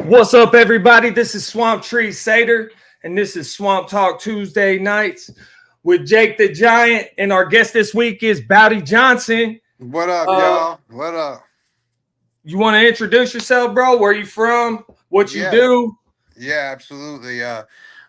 What's up, everybody? This is Swamptree Sater, and this is Swamptalk Tuesday nights with Jake the Giant. And our guest this week is Bouty Johnson. What up, Uh, y'all? What up? you want to introduce yourself, bro? Where you from? What you Yeah, do? yeah, absolutely.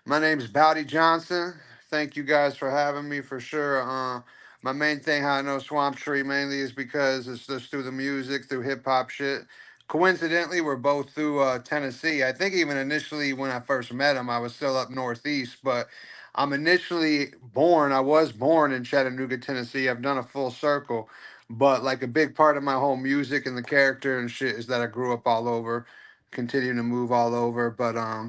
My name's Bouty Johnson. Thank you guys for having me for sure. My main thing how I know Swamp Tree mainly is because it's just through the music, through hip hop shit. Coincidentally, we're both through Tennessee. I think even initially when I first met him, I was still up northeast, but I was born in Chattanooga, Tennessee. I've done a full circle, but like a big part of my whole music and the character and shit is that I grew up all over, continue to move all over. But I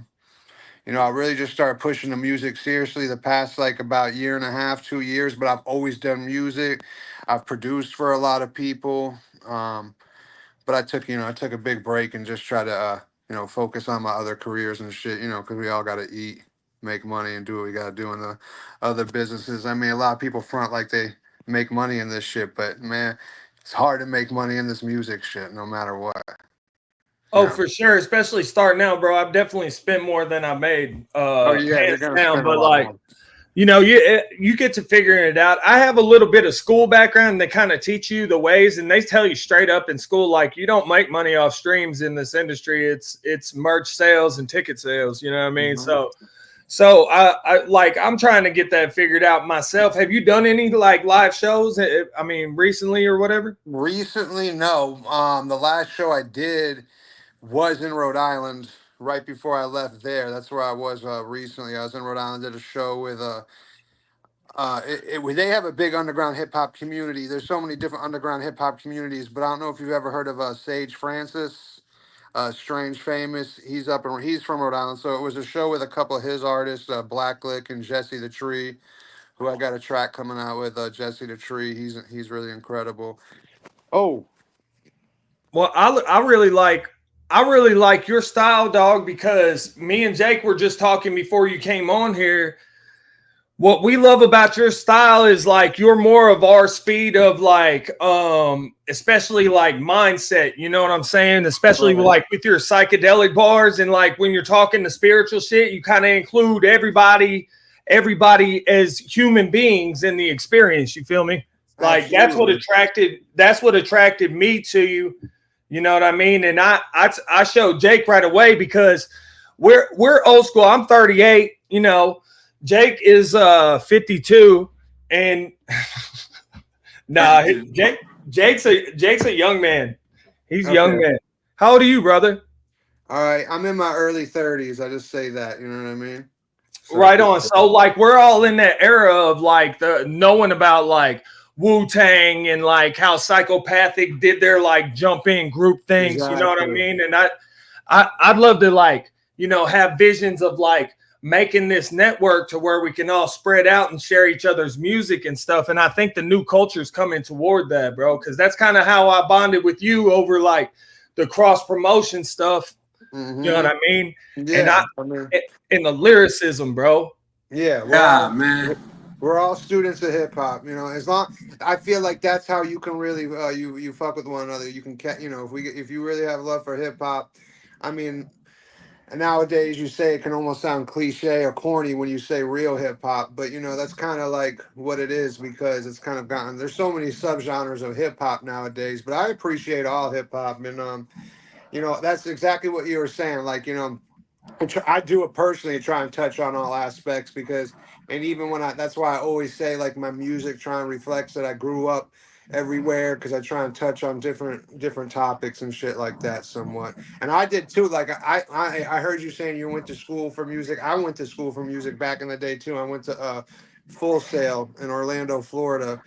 really just started pushing the music seriously the past like about year and a half, 2 years. But I've always done music. I've produced for a lot of people. But I took a big break and just try to, focus on my other careers and shit, because we all got to eat, make money, and do what we got to do in the other businesses. I mean, a lot of people front like they make money in this shit, but man, it's hard to make money in this music shit no matter what. You Oh, know? for sure. Especially starting out, bro. I've definitely spent more than I made, Oh, yeah, you're hands going to down. spend a But lot like, more. you get to figuring it out. I have a little bit of school background. And they kind of teach you the ways, and they tell you straight up in school, like you don't make money off streams in this industry. It's merch sales and ticket sales. You know what I mean? Mhm. So I'm trying to get that figured out myself. Have you done any like live shows? I mean, recently or whatever? Recently, no. The last show I did was in Rhode Island right before I left there. That's where I was recently. I was in Rhode Island, did a show with they have a big underground hip hop community. There's so many different underground hip hop communities, but I don't know if you've ever heard of Sage Francis, Strange Famous. He's from Rhode Island, so it was a show with a couple of his artists, Blacklick and Jesse the Tree, who I got a track coming out with. Jesse the Tree, he's really incredible. Oh, Well, I really like your style, dog, because me and Jake were just talking before you came on here. What we love about your style is like you're more of our speed of like especially like mindset, you know what I'm saying? Especially right. like with your psychedelic bars, and like when you're talking the spiritual shit, you kind of include everybody as human beings in the experience, you feel me? Like Absolutely. that's what attracted me to you. You know what I mean? And I showed Jake right away because we're old school. I'm 38, you know. Jake is 52, and nah, Jake's a young man. He's a young Okay. man. How old are you, brother? All right. I'm in my early 30s. I just say that. You know what I mean? So, Right on. So like we're all in that era of like the knowing about like Wu-Tang and like how Psychopathic did their like jump in group things, you know what I exactly. mean? And I'd love to like, have visions of like making this network to where we can all spread out and share each other's music and stuff. And I think the new culture is coming toward that, bro, because that's kind of how I bonded with you over like the cross promotion stuff. You know what Mm-hmm. I mean? And Yeah. I mean, in the lyricism, bro. yeah. Yeah, man. We're all students of hip hop. As long I feel like that's how you can really you fuck with one another. You can if you really have love for hip hop. I mean, and nowadays you say it can almost sound cliche or corny when you say real hip hop, but that's kind of like what it is because it's kind of gotten there's so many subgenres of hip hop nowadays. But I appreciate all hip hop, and that's exactly what you were saying. Like I do it personally, try and touch on all aspects because, and even that's why I always say like my music try and reflects that I grew up everywhere because I try and touch on different topics and shit like that somewhat. And I did too. Like I heard you saying you went to school for music. I went to school for music back in the day too. I went to Full Sail in Orlando, Florida,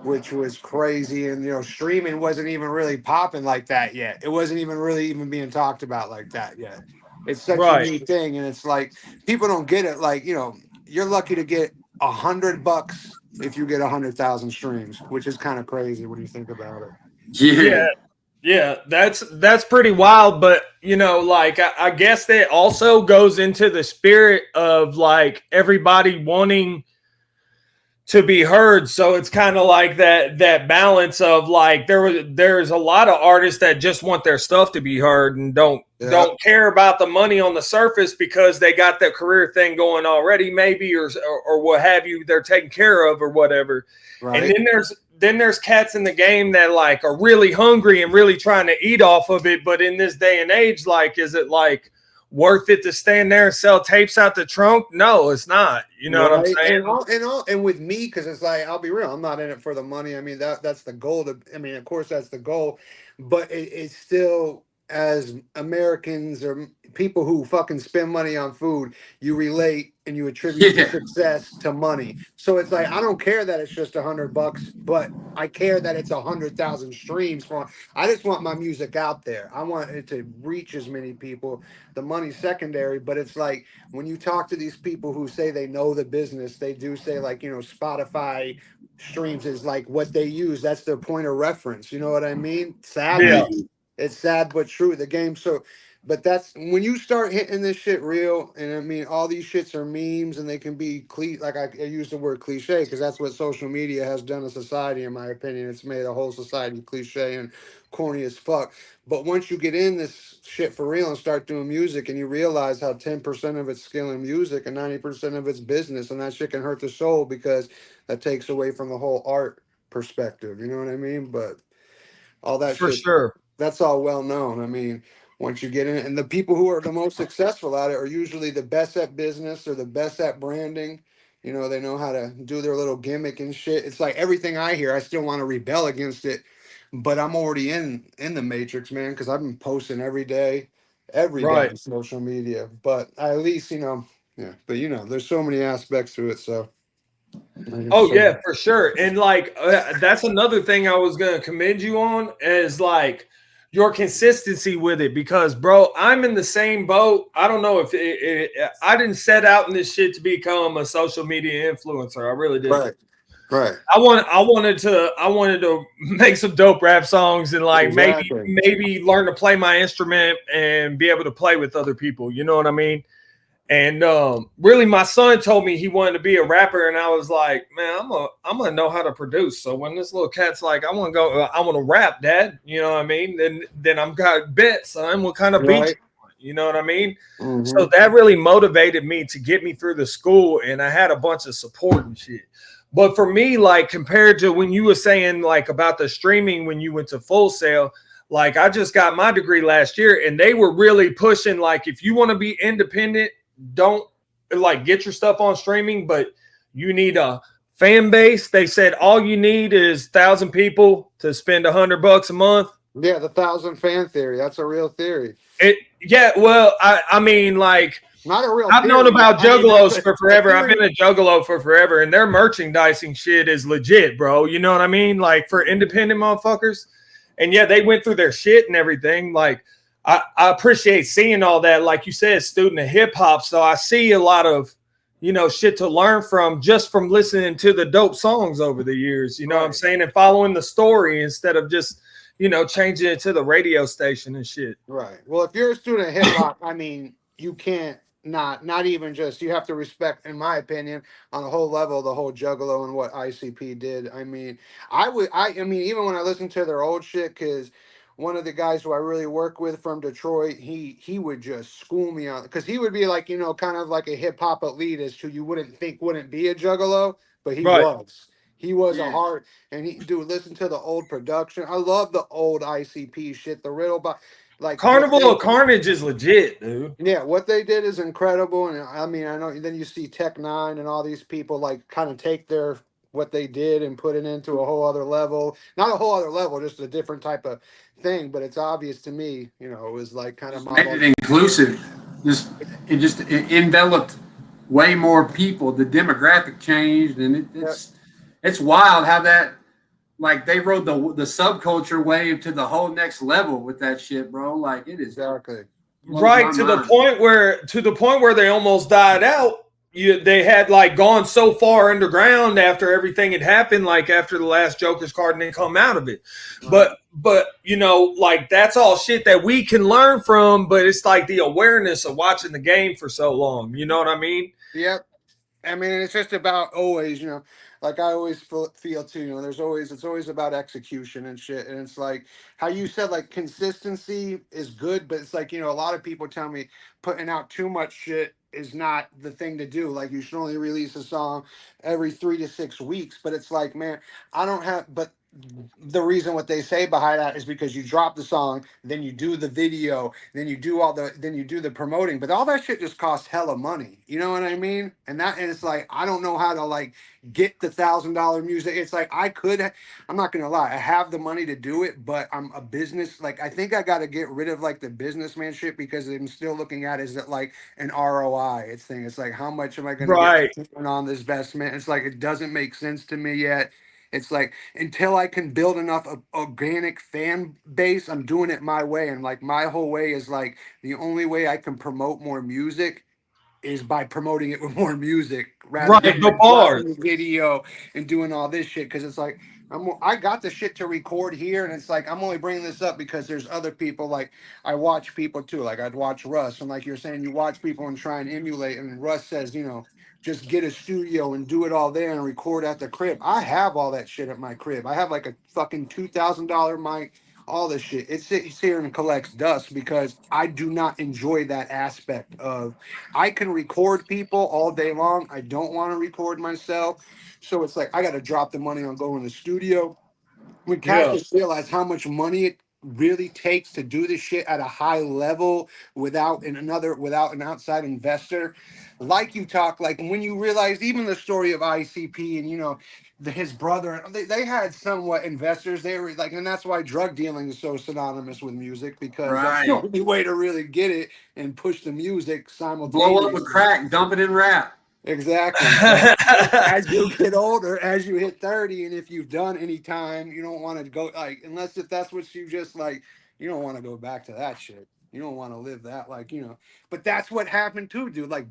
which was crazy. And streaming wasn't even really popping like that yet. It wasn't even really even being talked about like that yet. It's such a Right. new thing, and it's like people don't get it. Like you're lucky to get $100 if you get 100,000 streams, which is kind of crazy when you think about it. Yeah. Yeah. Yeah, that's pretty wild, but like I guess that also goes into the spirit of like everybody wanting to be heard. So it's kind of like that balance of like there's a lot of artists that just want their stuff to be heard and don't care about the money on the surface because they got their career thing going already, maybe or what have you, they're taken care of or whatever. Right. And then there's cats in the game that like are really hungry and really trying to eat off of it. But in this day and age, like, is it like worth it to stand there and sell tapes out the trunk? No, it's not. You know what I'm saying? And with me, because it's like, I'll be real, I'm not in it for the money. I mean, that's the goal. Of course, that's the goal, but it's still, as Americans or people who fucking spend money on food, you relate and you attribute your success to money. So it's like, I don't care that it's just $100, but I care that it's 100,000 streams. I just want my music out there. I want it to reach as many people. The money's secondary, but it's like when you talk to these people who say they know the business, they do say like, Spotify streams is like what they use. That's their point of reference. You know what I mean? Sadly. Yeah. It's sad but true. The game. So, but that's when you start hitting this shit real. And I mean, all these shits are memes, and they can be like I use the word cliche because that's what social media has done to society. In my opinion, it's made a whole society cliche and corny as fuck. But once you get in this shit for real and start doing music, and you realize how 10% of it's skill in music and 90% of it's business, and that shit can hurt the soul because that takes away from the whole art perspective. You know what I mean? But all that for shit, sure. That's all well known. I mean, once you get in it, and the people who are the most successful at it are usually the best at business or the best at branding. They know how to do their little gimmick and shit. It's like everything I hear, I still want to rebel against it, but I'm already in the matrix, man, because I've been posting every day on social media. But at least, yeah. But there's so many aspects to it, so. Oh yeah, for sure. And like that's another thing I was gonna commend you on is like your consistency with it, because bro, I'm in the same boat. I don't know if I didn't set out in this shit to become a social media influencer. I really didn't. Right. I wanted to make some dope rap songs and like maybe learn to play my instrument and be able to play with other people. You know what I mean? And really, my son told me he wanted to be a rapper, and I was like, man, I'm gonna know how to produce. So when this little cat's like, I want to rap, Dad, you know what I mean? Then I'm got bet, son. What kind of beat? You know what I mean? Mm-hmm. So that really motivated me to get me through the school, and I had a bunch of support and shit. But for me, like compared to when you were saying like about the streaming when you went to Full Sail, like I just got my degree last year, and they were really pushing like if you want to be independent, don't like get your stuff on streaming, but you need a fan base. They said all you need is 1,000 people to spend $100 a month. Yeah, the 1,000 fan theory. That's a real theory. Well, I mean, like, not a real. I've known about juggalos for forever. I've been a juggalo for forever, and their merchandising shit is legit, bro. You know what I mean? Like for independent motherfuckers, and yeah, they went through their shit and everything. Like, I appreciate seeing all that. Like you said, student of hip hop. So I see a lot of, shit to learn from just from listening to the dope songs over the years. You know what I'm saying? And following the story instead of just, changing it to the radio station and shit. Right. Well, if you're a student of hip hop, I mean, you can't not even just, you have to respect, in my opinion, on the whole level, the whole Juggalo and what ICP did. I mean, I mean, even when I listen to their old shit, because one of the guys who I really work with from Detroit, he would just school me on, because he would be like, kind of like a hip hop elitist who you wouldn't think wouldn't be a Juggalo, but he was. He was a hard, and listen to the old production. I love the old ICP shit, the riddle, but like Carnival of Carnage is legit, dude. Yeah, what they did is incredible, and I mean, I know. Then you see Tech Nine and all these people like kind of take what they did and put it into a whole other level. Not a whole other level, just a different type of thing. But it's obvious to me, it was like kind of made it inclusive. It enveloped way more people. The demographic changed, and it's wild how that, like, they rode the subculture wave to the whole next level with that shit, bro. Like, it is exactly right to the point where they almost died out. They had like gone so far underground after everything had happened, like after the last Joker's card, and then come out of it. Right. But like that's all shit that we can learn from. But it's like the awareness of watching the game for so long. You know what I mean? Yep. I mean, it's just about always, like I always feel too, it's always about execution and shit. And it's like how you said, like consistency is good, but it's like, a lot of people tell me putting out too much shit is not the thing to do. Like you should only release a song every 3 to 6 weeks. But it's like, man, I don't have, but the reason what they say behind that is because you drop the song, then you do the video, then you do the promoting, but all that shit just costs hella money. You know what I mean? And it's like I don't know how to like get the $1,000 music. It's like I'm not gonna lie, I have the money to do it, but I'm a business. Like I think I got to get rid of like the businessman shit because I'm still looking at is it like an ROI? It's like how much am I gonna Right. get on this investment? It's like it doesn't make sense to me yet. It's like until I can build enough organic fan base, I'm doing it my way. And like my whole way is like the only way I can promote more music is by promoting it with more music rather Right. than The like bars. dropping the video and doing all this shit. Because it's like I got the shit to record here, and it's like I'm only bringing this up because there's other people. Like I watch people too. Like I'd watch Russ, and like you're saying, you watch people and try and emulate. And Russ says, just get a studio and do it all there and record at the crib. I have all that shit at my crib. I have like a fucking $2,000 mic, all this shit. It sits here and collects dust because I do not enjoy that aspect of I can record people all day long. I don't want to record myself. So it's like I got to drop the money on going to the studio. When Yeah. Cassius realized how much money it really takes to do this shit at a high level without an outside investor, like you talk, like when you realize even the story of ICP and his brother, they had somewhat investors. They were like, and that's why drug dealing is so synonymous with music because that's the Right. only way to really get it and push the music Blow up a simultaneously. crack, dump it in rap. Exactly. So as you get older, as you hit 30, and if you've done any time, you don't want to go like unless if that's what you just like, you don't want to go back to that shit. You don't want to live that but that's what happened too, dude. Like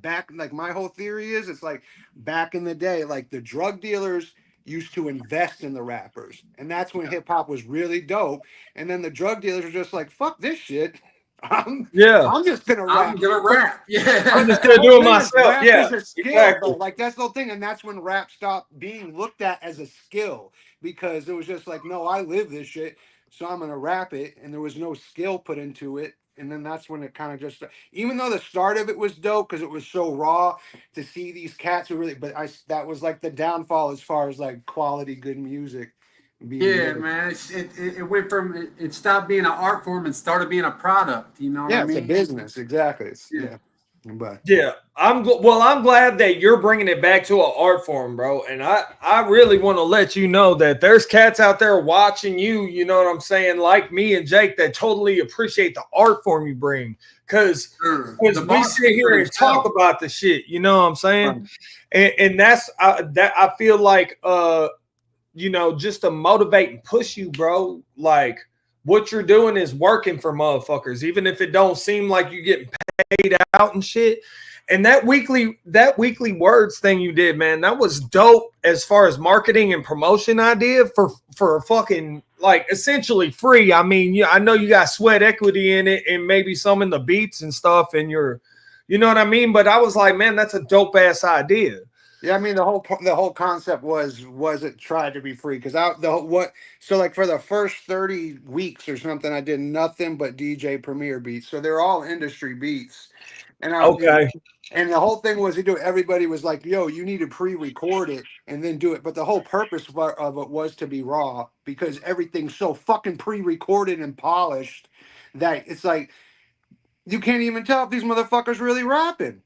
my whole theory is it's like back in the day, like the drug dealers used to invest in the rappers, and that's when hip hop was really dope. And then the drug dealers are just like, fuck this shit. I'm Yeah. I'm just gonna I'm rap. gonna rap. I'm Yeah. just The gonna whole do it thing is myself. rap Yeah. is a skill, though. Exactly. Like that's the whole thing, and that's when rap stopped being looked at as a skill because it was just like, no, I live this shit, so I'm gonna rap it, and there was no skill put into it. And then that's when it kind of just, even though the start of it was dope because it was so raw to see these cats who really, but that was like the downfall as far as like quality, good music being Yeah, made. man. It went from it stopped being an art form and started being a product. You know what I Yeah, it's a mean? business, exactly. Yeah. Yeah, but Yeah, I'm glad that you're bringing it back to an art form, bro. And I really want to let you know that there's cats out there watching you. You know what I'm saying? Like me and Jake, that totally appreciate the art form you bring. Because Sure. we The boss sit here for and talk himself. about the shit. You know what I'm saying? Right. And that's that I feel like just to motivate and push you, bro. Like what you're doing is working for motherfuckers, even if it don't seem like you getting paid out and shit. And that weekly words thing you did, man, that was dope as far as marketing and promotion idea for fucking like essentially free. I mean, I know you got sweat equity in it and maybe some in the beats and stuff and you know what I mean? But I was like, man, that's a dope ass idea. Yeah, I mean the whole concept was it tried to be free because so like for the first 30 weeks or something I did nothing but DJ Premier beats, so they're all industry beats, and Okay. and the whole thing was everybody was like, yo, you need to pre-record it and then do it, but the whole purpose of it was to be raw because everything's so fucking pre-recorded and polished that it's like you can't even tell if these motherfuckers really rapping.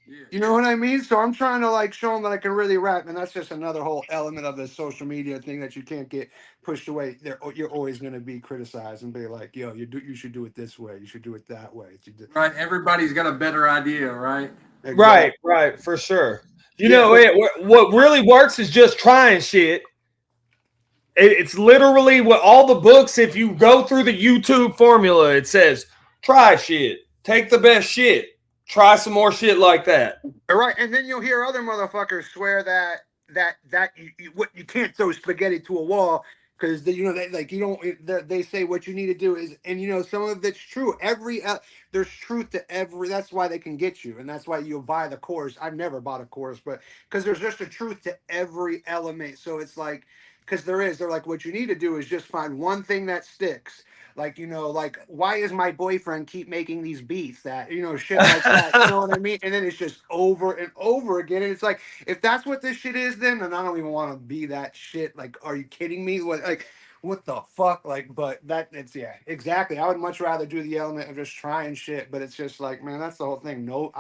Yeah. You know what I mean? So I'm trying to like show them that I can really rap, and that's just another whole element of the social media thing that you can't get pushed away. You're always going to be criticized and be like, "Yo, you should do it this way. You should do it that way." Right. Everybody's got a better idea, right? Right, Exactly. right, for sure. Yeah. What really works is just trying shit. It's literally what all the books, if you go through the YouTube formula, it says try shit, take the best shit, try some more shit like that. All right, and then you'll hear other motherfuckers swear that you can't throw spaghetti to a wall. because you know they say what you need to do is, and you know some of it's true. There's truth to every. That's why they can get you, and that's why you'll buy the course. I've never bought a course, but because there's just a truth to every element. So it's like, because they're like, what you need to do is just find one thing that sticks. Like, you know, like, why is my boyfriend keep making these beats that, you know, shit like that, you know what I mean? And then it's just over and over again. And it's like, if that's what this shit is, then I don't even want to be that shit. Like, are you kidding me? What the fuck? Like, but yeah, exactly. I would much rather do the element of just trying shit, but it's just like, man, that's the whole thing. No,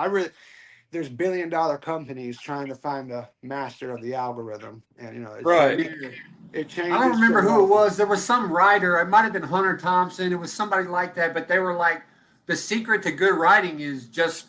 there's billion-dollar companies trying to find the master of the algorithm. And, you know, it changes. I don't remember who it was. There was some writer. It might have been Hunter Thompson. It was somebody like that. But they were like, the secret to good writing is just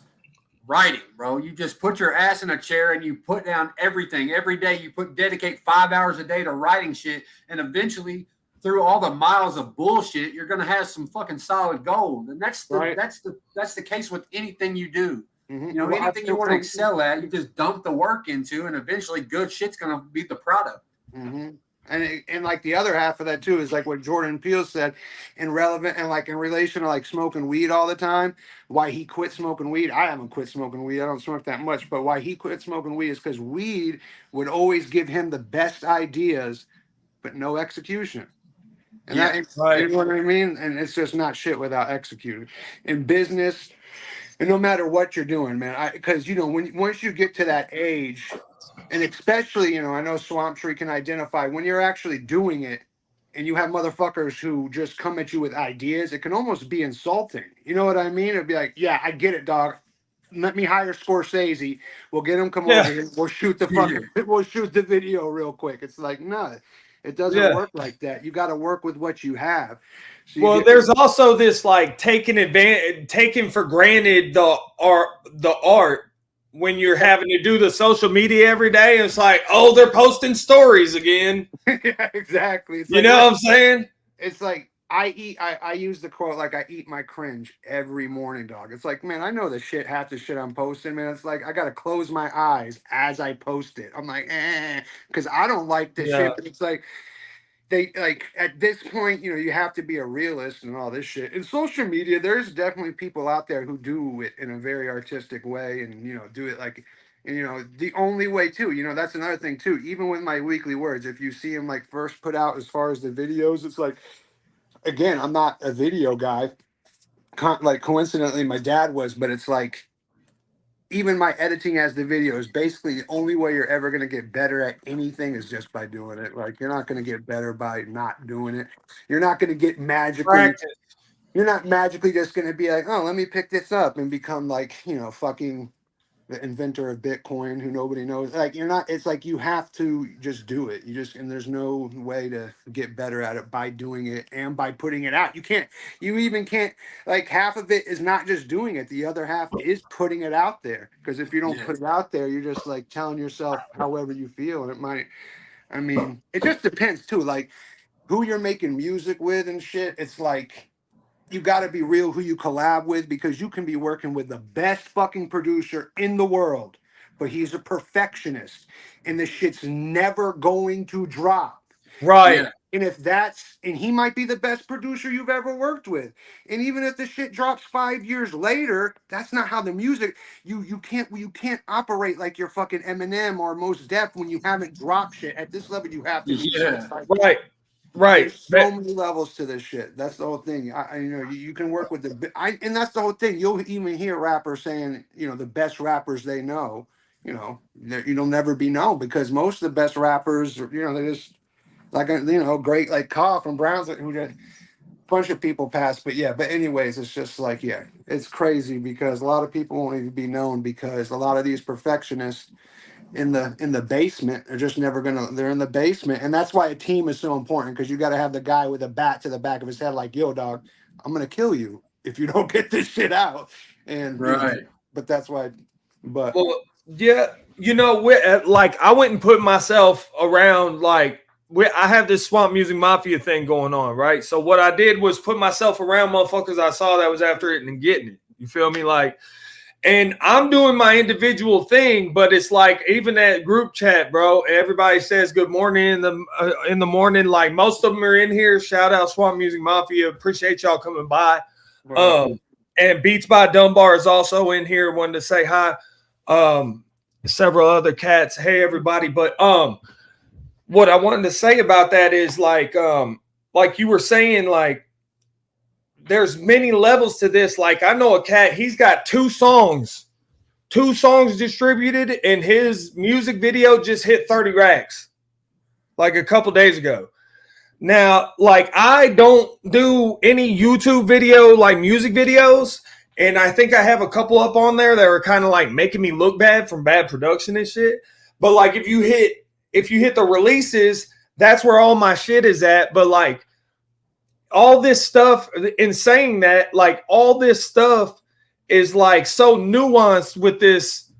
writing, bro. You just put your ass in a chair and you put down everything. Every day you dedicate 5 hours a day to writing shit. And eventually, through all the miles of bullshit, you're going to have some fucking solid gold. And that's the case with anything you do. Mm-hmm. You know, anything you want to excel at, you just dump the work into, and eventually good shit's going to be the product. Mm-hmm. And like the other half of that too is like what Jordan Peele said, in relation to like smoking weed all the time. Why he quit smoking weed? I haven't quit smoking weed. I don't smoke that much, but why he quit smoking weed is because weed would always give him the best ideas, but no execution. And you know what I mean? And it's just not shit without executing. In business, and no matter what you're doing, man, because you know once you get to that age. And especially, you know, I know Swamptree can identify when you're actually doing it and you have motherfuckers who just come at you with ideas, it can almost be insulting. You know what I mean? It'd be like, yeah, I get it, dog. Let me hire Scorsese. We'll get him over here. We'll shoot we'll shoot the video real quick. It's like, no, it doesn't work like that. You got to work with what you have. So there's also this like taking for granted the art. When you're having to do the social media every day, it's like, oh, they're posting stories again. Yeah, exactly. It's you know what I'm saying? It's like I use the quote, like, I eat my cringe every morning, dog. It's like, man, I know half the shit I'm posting, man. It's like I gotta close my eyes as I post it. I'm like, because I don't like this shit. But it's like at this point, you know, you have to be a realist and all this shit. In social media, there's definitely people out there who do it in a very artistic way, and you know, do it like, and you know, the only way too. You know, that's another thing too. Even with my weekly words, if you see them like first put out as far as the videos, it's like, again, I'm not a video guy. Like coincidentally, my dad was, but it's like, even my editing as the video is basically the only way you're ever going to get better at anything is just by doing it. Like, you're not going to get better by not doing it. You're not going to get magically. You're not magically just going to be like, oh, let me pick this up and become like, you know, fucking the inventor of Bitcoin who nobody knows. Like, you're not. It's like you have to just do it. And there's no way to get better at it by doing it and by putting it out. You even can't, like, half of it is not just doing it. The other half is putting it out there. Because if you don't put it out there, you're just like telling yourself however you feel. And it might, I mean, it just depends too. Like who you're making music with and shit. It's like, you got to be real who you collab with, because you can be working with the best fucking producer in the world, but he's a perfectionist and the shit's never going to drop. Right. Yeah. And he might be the best producer you've ever worked with. And even if the shit drops 5 years later, that's not how the music, you can't operate like you're fucking Eminem or Mos Def when you haven't dropped shit. At this level, you have to. Yeah. Right. There's so many levels to this shit. That's the whole thing. You know, you can work with and that's the whole thing. You'll even hear rappers saying, you know, the best rappers they know, you know, you'll never be known, because most of the best rappers, you know, they just like, you know, great like Carl from Brownsville, who just a bunch of people passed. But anyways, it's just like, it's crazy because a lot of people won't even be known because a lot of these perfectionists in the basement are just never they're in the basement. And that's why a team is so important, because you got to have the guy with a bat to the back of his head like, yo, dog, I'm gonna kill you if you don't get this shit out. And you know, but that's why you know, like I went and put myself around, like I have this Swamp Music Mafia thing going on, right? So what I did was put myself around motherfuckers I saw that was after it and getting it. You feel me? Like, And I'm doing my individual thing, but it's like even that group chat, bro. Everybody says good morning in the morning. Like most of them are in here. Shout out Swamp Music Mafia. Appreciate y'all coming by. And Beats by Dunbar is also in here. Wanted to say hi. Several other cats. Hey everybody. But what I wanted to say about that is like you were saying, like there's many levels to this. Like I know a cat, he's got two songs distributed, and his music video just hit 30 racks like a couple days ago. Now, like I don't do any YouTube video, like music videos, and I think I have a couple up on there that are kind of like making me look bad from bad production and shit. But like if you hit the releases, that's where all my shit is at. But like all this stuff, in saying that, like all this stuff is like so nuanced with this,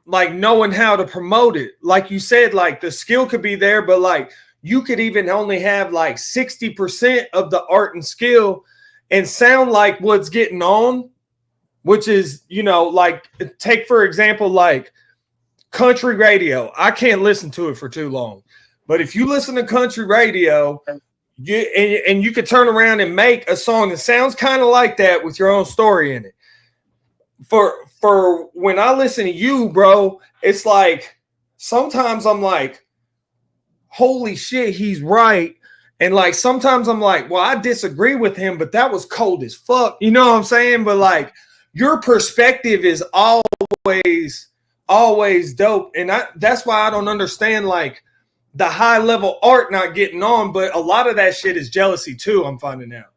like knowing how to promote it. Like you said, like the skill could be there, but like you could even only have like 60% of the art and skill and sound like what's getting on, which is, you know, like take for example, like country radio. I can't listen to it for too long, but if you listen to country radio, you could turn around and make a song that sounds kind of like that with your own story in it. For when I listen to you, bro, it's like sometimes I'm like, holy shit, he's right. And like sometimes I'm like, well, I disagree with him, but that was cold as fuck. You know what I'm saying? But like your perspective is always dope. And that's why I don't understand like the high level art not getting on, but a lot of that shit is jealousy too. I'm finding out,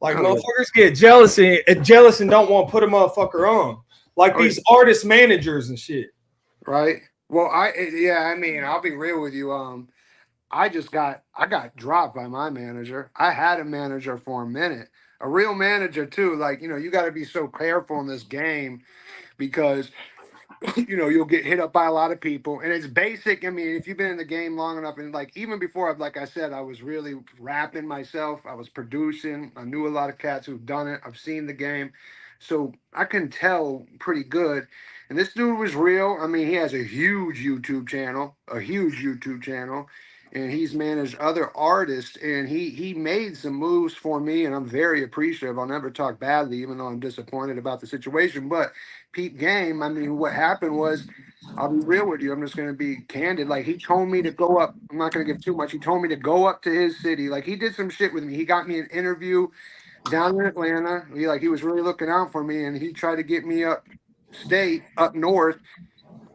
like motherfuckers get jealous and don't want to put a motherfucker on, like these artist managers and shit. Right. Well, I mean, I'll be real with you. I got dropped by my manager. I had a manager for a minute, a real manager too. Like, you know, you got to be so careful in this game because you know, you'll get hit up by a lot of people, and it's basic. I mean, if you've been in the game long enough, and like even before, like I said, I was really rapping myself. I was producing. I knew a lot of cats who've done it. I've seen the game, so I can tell pretty good. And this dude was real. I mean, he has a huge YouTube channel, and he's managed other artists, and he made some moves for me, and I'm very appreciative. I'll never talk badly, even though I'm disappointed about the situation, but peep game. I mean, what happened was, I'll be real with you. I'm just going to be candid. Like, he told me to go up. I'm not going to give too much. He told me to go up to his city. Like, he did some shit with me. He got me an interview down in Atlanta. He was really looking out for me, and he tried to get me up north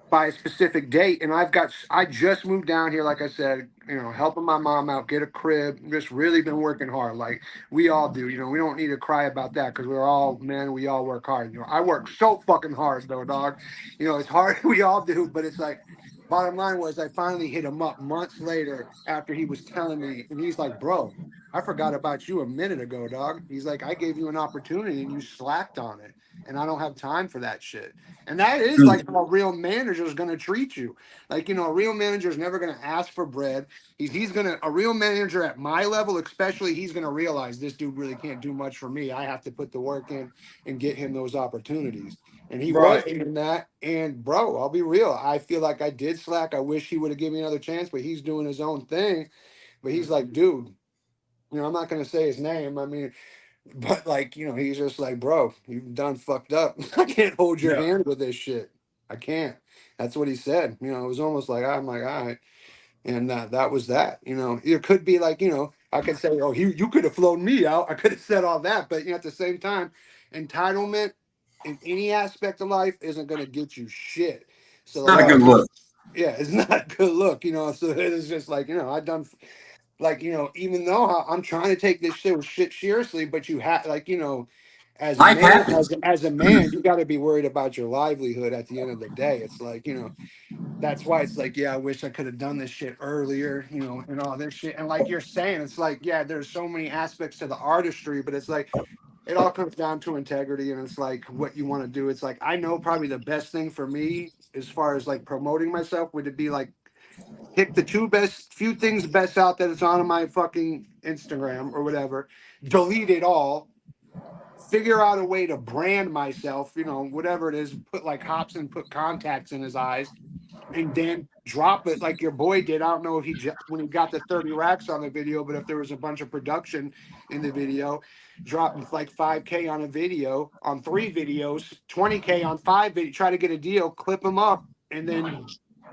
by a specific date. And I just moved down here, like I said, you know, helping my mom out, get a crib, just really been working hard. Like we all do, you know, we don't need to cry about that because we're all men, we all work hard. You know, I work so fucking hard though, dog. You know, it's hard, we all do, but it's like, bottom line was I finally hit him up months later after he was telling me, and he's like, bro, I forgot about you a minute ago, dog. He's like, I gave you an opportunity and you slacked on it. And I don't have time for that shit. And that is like how a real manager is going to treat you. Like, you know, a real manager is never going to ask for bread. A real manager at my level, especially, he's going to realize this dude really can't do much for me. I have to put the work in and get him those opportunities. And he was in that. And bro, I'll be real. I feel like I did slack. I wish he would have given me another chance, but he's doing his own thing. But he's like, dude, you know, I'm not going to say his name. I mean, but like, you know, he's just like, bro, you've done fucked up. I can't hold your hand with this shit. I can't. That's what he said. You know, it was almost like, I'm like, all right. And that was that. You know, it could be like, you know, I could say, oh, you could have flown me out. I could have said all that. But you know, at the same time, entitlement in any aspect of life isn't going to get you shit. So Not a good look. Yeah, it's not a good look, you know. So it's just like, you know, I done. Like, you know, even though I'm trying to take this shit seriously, but you have, like, you know, as a man, you got to be worried about your livelihood at the end of the day. It's like, you know, that's why it's like, yeah, I wish I could have done this shit earlier, you know, and all this shit. And like you're saying, it's like, yeah, there's so many aspects to the artistry, but it's like, it all comes down to integrity, and it's like what you want to do. It's like, I know probably the best thing for me as far as like promoting myself would it be like, pick the few things best out that it's on my fucking Instagram or whatever, delete it all, figure out a way to brand myself, you know, whatever it is, put like Hobson put contacts in his eyes and then drop it like your boy did. I don't know if when he got the 30 racks on the video, but if there was a bunch of production in the video, drop like 5K on a video, on 3 videos, 20K on 5 videos, try to get a deal, clip them up, and then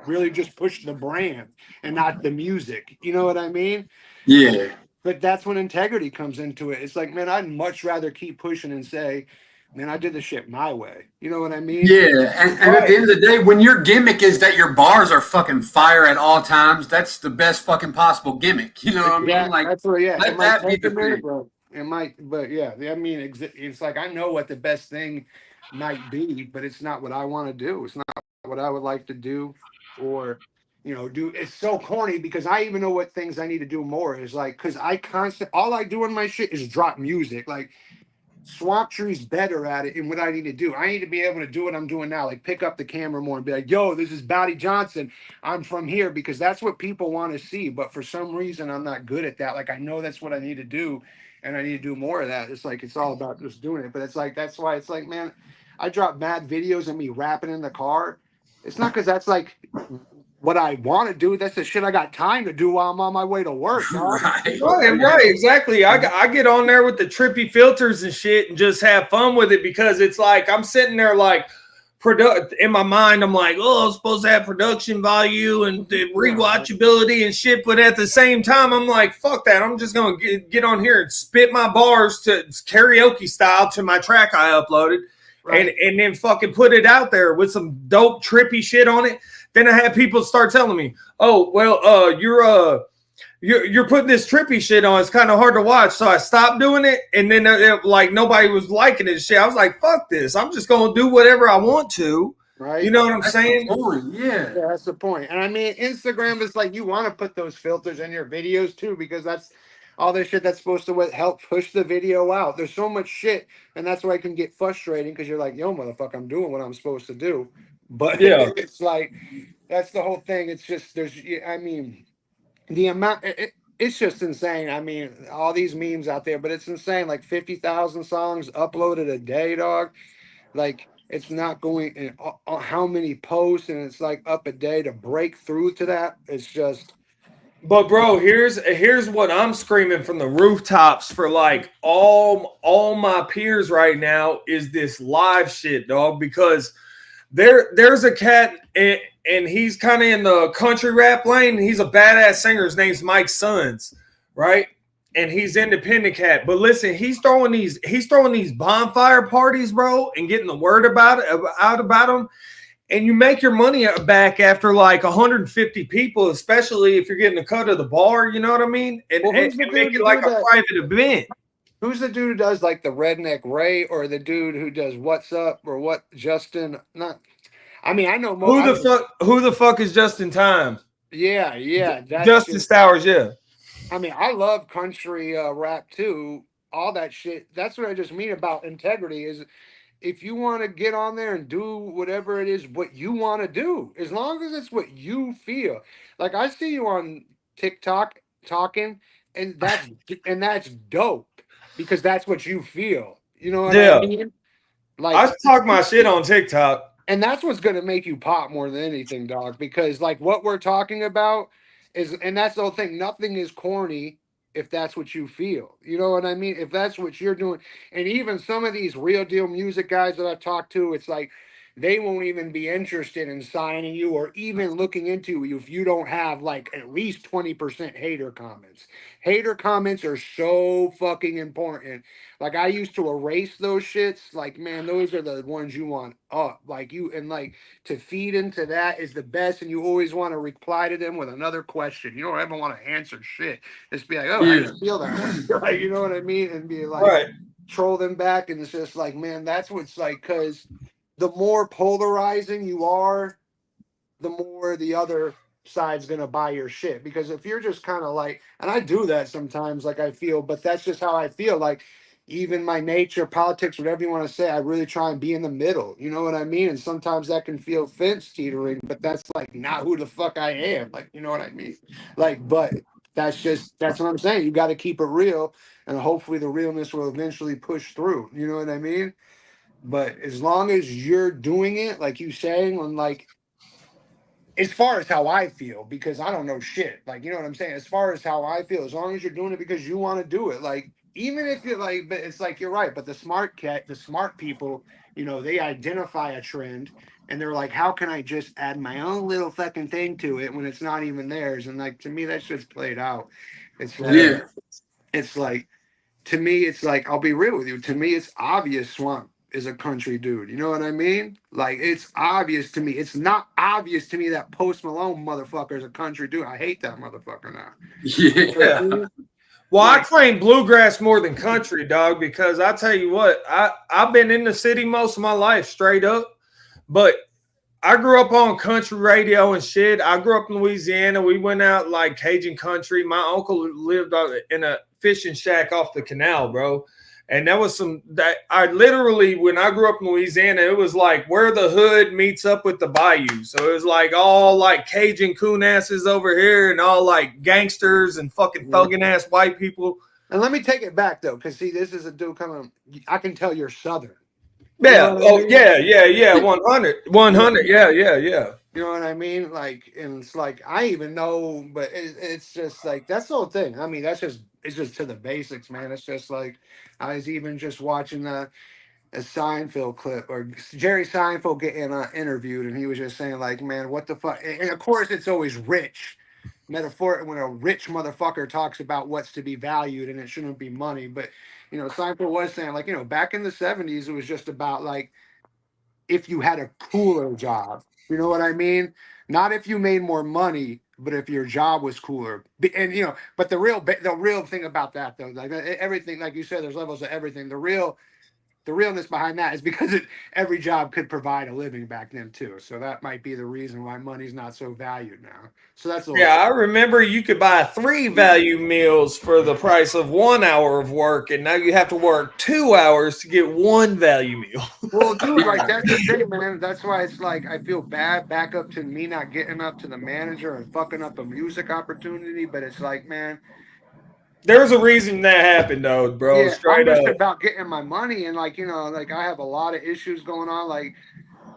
really just push the brand and not the music. You know what I mean? Yeah. But that's when integrity comes into it. It's like, man, I'd much rather keep pushing and say, man, I did the shit my way. You know what I mean? Yeah, and at the end of the day, when your gimmick is that your bars are fucking fire at all times, that's the best fucking possible gimmick. You know what I mean? Like, that's where, yeah, let that be the thing. bro. It might, but yeah, I mean, it's like I know what the best thing might be, but it's not what I want to do. It's not what I would like to do, or do. It's so corny because I even know what things I need to do more. Is like because all I do in my shit is drop music. Like Swamptree's better at it, and what I need to do. I need to be able to do what I'm doing now, like pick up the camera more and be like, "Yo, this is Bouty Johnson. I'm from here," because that's what people want to see. But for some reason, I'm not good at that. Like I know that's what I need to do, and I need to do more of that. It's like it's all about just doing it. But it's like that's why it's like, man, I drop mad videos of me rapping in the car. It's not because that's like what I want to do. That's the shit I got time to do while I'm on my way to work. Right, exactly. I get on there with the trippy filters and shit and just have fun with it because it's like I'm sitting there like in my mind. I'm like, oh, I'm supposed to have production value and the rewatchability and shit, but at the same time, I'm like, fuck that. I'm just gonna get on here and spit my bars to karaoke style to my track I uploaded. Right. And then fucking put it out there with some dope trippy shit on it. Then I had people start telling me, "Oh, well, you're putting this trippy shit on. It's kind of hard to watch." So I stopped doing it, and then like nobody was liking it. Shit, I was like, "Fuck this! I'm just gonna do whatever I want to." Right? You know what I'm saying? Yeah, that's the point. And I mean, Instagram is like you want to put those filters in your videos too, because that's all this shit that's supposed to help push the video out. There's so much shit, and that's why it can get frustrating because you're like, yo, motherfucker, I'm doing what I'm supposed to do. But yeah, it's like that's the whole thing. It's just I mean, the amount it's just insane. I mean, all these memes out there, but it's insane. Like 50,000 songs uploaded a day, dog. Like it's not going in how many posts, and it's like up a day to break through to that. It's just. But bro, here's what I'm screaming from the rooftops for like all my peers right now is this live shit, dog, because there's a cat and he's kind of in the country rap lane. He's a badass singer. His name's Mike Sons, right? And he's independent cat. But listen, he's throwing these bonfire parties, bro, and getting the word out about them. And you make your money back after like 150 people, especially if you're getting a cut of the bar. You know what I mean? And make it like a private event. Who's the dude who does like the Redneck Ray, or the dude who does What's Up, or what? Justin? Not. I mean, I know more. Who the fuck is Justin Time? Yeah. Justin Stowers. Yeah. I mean, I love country rap too. All that shit. That's what I just mean about integrity is. If you want to get on there and do whatever it is, what you want to do, as long as it's what you feel. Like I see you on TikTok talking, and that's dope because that's what you feel. You know what I mean? Like I talk my shit on TikTok, and that's what's gonna make you pop more than anything, dog. Because like what we're talking about and that's the whole thing. Nothing is corny. If that's what you feel, you know what I mean? If that's what you're doing, and even some of these real deal music guys that I've talked to, it's like they won't even be interested in signing you or even looking into you if you don't have like at least 20% hater comments. Hater comments are so fucking important. Like I used to erase those shits. Like, man, those are the ones you want up. Like you and like to feed into that is the best. And you always want to reply to them with another question. You don't ever want to answer shit. Just be like, oh, how do you feel that way? Like, you know what I mean? And be like, troll them back. And it's just like, man, that's what's like, because the more polarizing you are, the more the other side's gonna buy your shit. Because if you're just kind of like, and I do that sometimes, like I feel, but that's just how I feel. Like even my nature, politics, whatever you want to say, I really try and be in the middle. You know what I mean? And sometimes that can feel fence teetering, but that's like not who the fuck I am. Like, you know what I mean? Like, but that's what I'm saying. You got to keep it real, and hopefully the realness will eventually push through. You know what I mean? But as long as you're doing it, like you saying, on like as far as how I feel, because I don't know shit. Like, you know what I'm saying? As far as how I feel, as long as you're doing it because you want to do it, like, even if you're like, but it's like, you're right. But the smart people, they identify a trend and they're like, how can I just add my own little fucking thing to it when it's not even theirs? And like, to me, that's just played out. It's like, Yeah. it's like, to me, it's like, I'll be real with you. To me, it's obvious Swamp is a country dude. You know what I mean? Like, it's obvious to me. It's not obvious to me that Post Malone motherfucker is a country dude. I hate that motherfucker now. Yeah. Well, I Like, claim bluegrass more than country, dog, because I tell you what, I've been in the city most of my life, straight up, but I grew up on country radio and shit. I grew up in Louisiana. We went out like Cajun country. My uncle lived in a fishing shack off the canal, bro. And that was that I literally, when I grew up in Louisiana, it was like where the hood meets up with the bayou. So it was like all like Cajun coon asses over here and all like gangsters and fucking thugging ass white people. and let me take it back though, because see, this is a dude coming. I can tell you're Southern. You Yeah. know what I Oh, mean? yeah. 100. 100. Yeah. You know what I mean? Like, and it's like I even know, but it's just like that's the whole thing. I mean, it's just to the basics, man. It's just like I was even just watching a Seinfeld clip or Jerry Seinfeld getting interviewed, and he was just saying like, man, what the fuck? And of course, it's always rich metaphor when a rich motherfucker talks about what's to be valued, and it shouldn't be money. But Seinfeld was saying like, back in the '70s, it was just about like if you had a cooler job. You know what I mean? Not if you made more money, but if your job was cooler. And but the real thing about that though, like everything, like you said, there's levels of everything. The realness behind that is because every job could provide a living back then too. So that might be the reason why money's not so valued now. So that's a little. Yeah, I remember you could buy 3 value meals for the price of 1 hour of work, and now you have to work 2 hours to get 1 value meal. Well, dude, like that's the thing, man. That's why it's like I feel bad back up to me not getting up to the manager and fucking up a music opportunity. But it's like, man, There's a reason that happened, though, bro. yeah, I'm Straight just up. about getting my money and like like I have a lot of issues going on. Like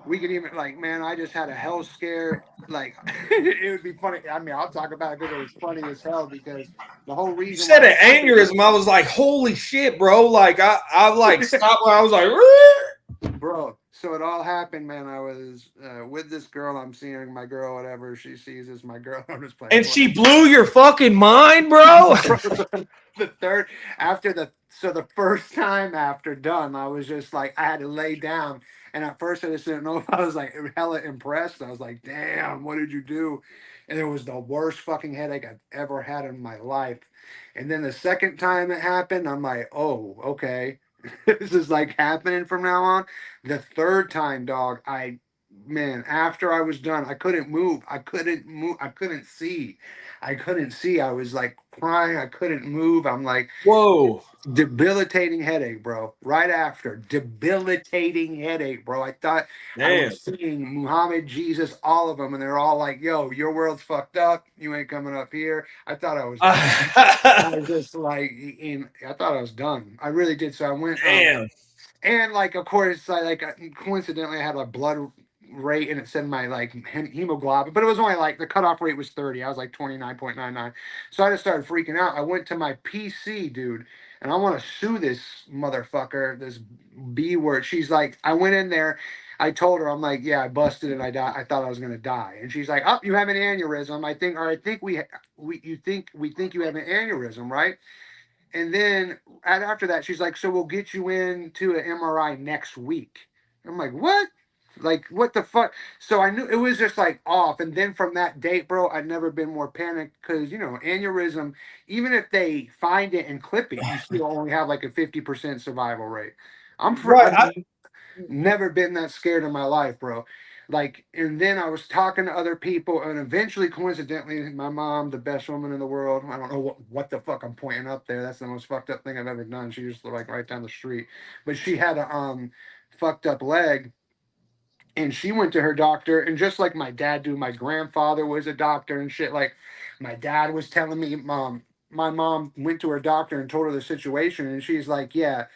we could even like, man, I just had a hell scare. Like it would be funny. I mean, I'll talk about it because it was funny as hell because the whole You reason said why an it happened. aneurysm. I was like, holy shit, bro. Like, I like stopped when I was like, Bro, so it all happened, man. I was with this girl I'm seeing, my girl, whatever she sees is my girl. I'm just playing. and she blew your fucking mind, bro. The third after the first time after done, I was just like I had to lay down, and at first I just didn't know if I was like hella impressed. I was like, "Damn, what did you do?" And it was the worst fucking headache I've ever had in my life. And then the second time it happened, I'm like, "Oh, okay." This is like happening from now on. The third time, dog, man, after I was done, I couldn't move. I couldn't move. I couldn't see. I couldn't see. I was like crying. I couldn't move. I'm like Whoa. debilitating headache, bro. Right after debilitating headache, bro. I thought I Damn. was seeing Muhammad, Jesus, all of them, and they're all like, "Yo, your world's fucked up. You ain't coming up here." I thought I was done. I was just like, I thought I was done. I really did. So I went. Damn. And like, of course, coincidentally, I had a blood rate, and it said my like hemoglobin, but it was only like the cutoff rate was 30. I was like 29.99. So I just started freaking out. I went to my PC, dude, and I want to sue this motherfucker, this B word. She's like, I went in there. I told her, I'm like, yeah, I busted and I died. I thought I was gonna die, and she's like, oh, you have an aneurysm. I think we think you have an aneurysm, right? And then after that, she's like, so we'll get you into an MRI next week. I'm like, what? Like, what the fuck? So I knew it was just like off. And then from that date, bro, I'd never been more panicked because, aneurysm, even if they find it and clip it, you still only have like a 50% survival rate. Right. I've never been that scared in my life, bro. Like, and then I was talking to other people, and eventually, coincidentally, my mom, the best woman in the world. I don't know what the fuck I'm pointing up there. That's the most fucked up thing I've ever done. She just like right down the street, but she had a fucked up leg, and she went to her doctor, and just like my dad do, my grandfather was a doctor and shit. Like, My dad was telling me, my mom went to her doctor and told her the situation, and she's like, yeah,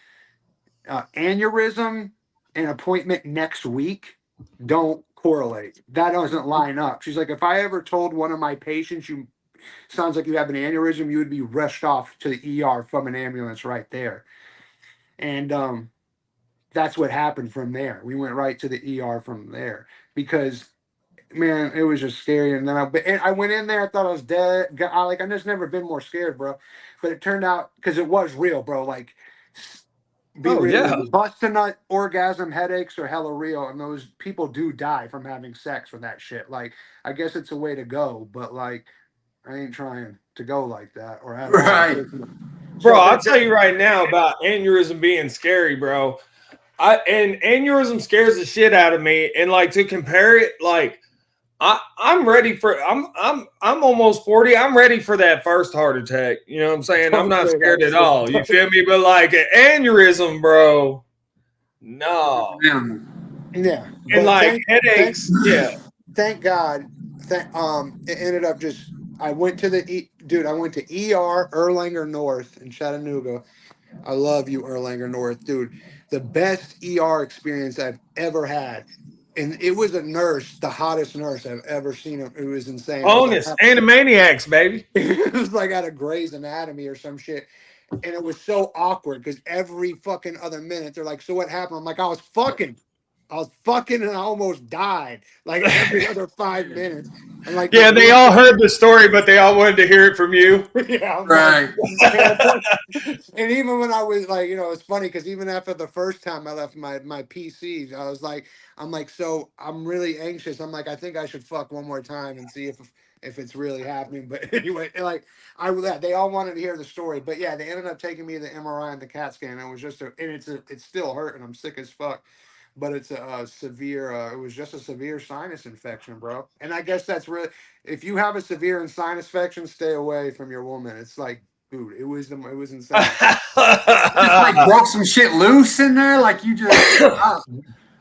aneurysm and appointment next week don't correlate. That doesn't line up. She's like, if I ever told one of my patients, you sounds like you have an aneurysm, you would be rushed off to the ER from an ambulance right there. And that's what happened from there. We went right to the ER from there because, man, it was just scary. And then I went in there, I thought I was dead. I just never been more scared, bro. But it turned out, because it was real, bro. Like, bust a nut orgasm headaches are hella real, and those people do die from having sex with that shit. Like, I guess it's a way to go, but like, I ain't trying to go like that or have right. Bro, I'll tell you right now about aneurysm being scary, bro. And aneurysm scares the shit out of me. And like, to compare it, like, I'm ready for I'm almost 40. I'm ready for that first heart attack. You know what I'm saying? I'm not scared at all. You feel me? But like an aneurysm, bro. No. Yeah. And like headaches. Thank God. It ended up just I went to ER Erlanger North in Chattanooga. I love you, Erlanger North, dude. The best ER experience I've ever had. And it was a nurse, the hottest nurse I've ever seen. It was insane. Bonus, Animaniacs, baby. It was like out of Grey's Anatomy or some shit. And it was so awkward because every fucking other minute they're like, so what happened? I'm like, I was fucking and I almost died. Like every other 5 minutes. I'm like, yeah, they all heard the story, but they all wanted to hear it from you. Yeah, right. And even when I was like, it's funny because even after the first time I left my PC, I was like, so I'm really anxious. I'm like, I think I should fuck one more time and see if it's really happening. But anyway, like they all wanted to hear the story. But yeah, they ended up taking me to the MRI and the CAT scan. It was just it's still hurting. I'm sick as fuck. But it's a severe. It was just a severe sinus infection, bro. And I guess that's really, if you have a severe sinus infection, stay away from your woman. It's like, dude, it was insane. Just like broke some shit loose in there, like you just.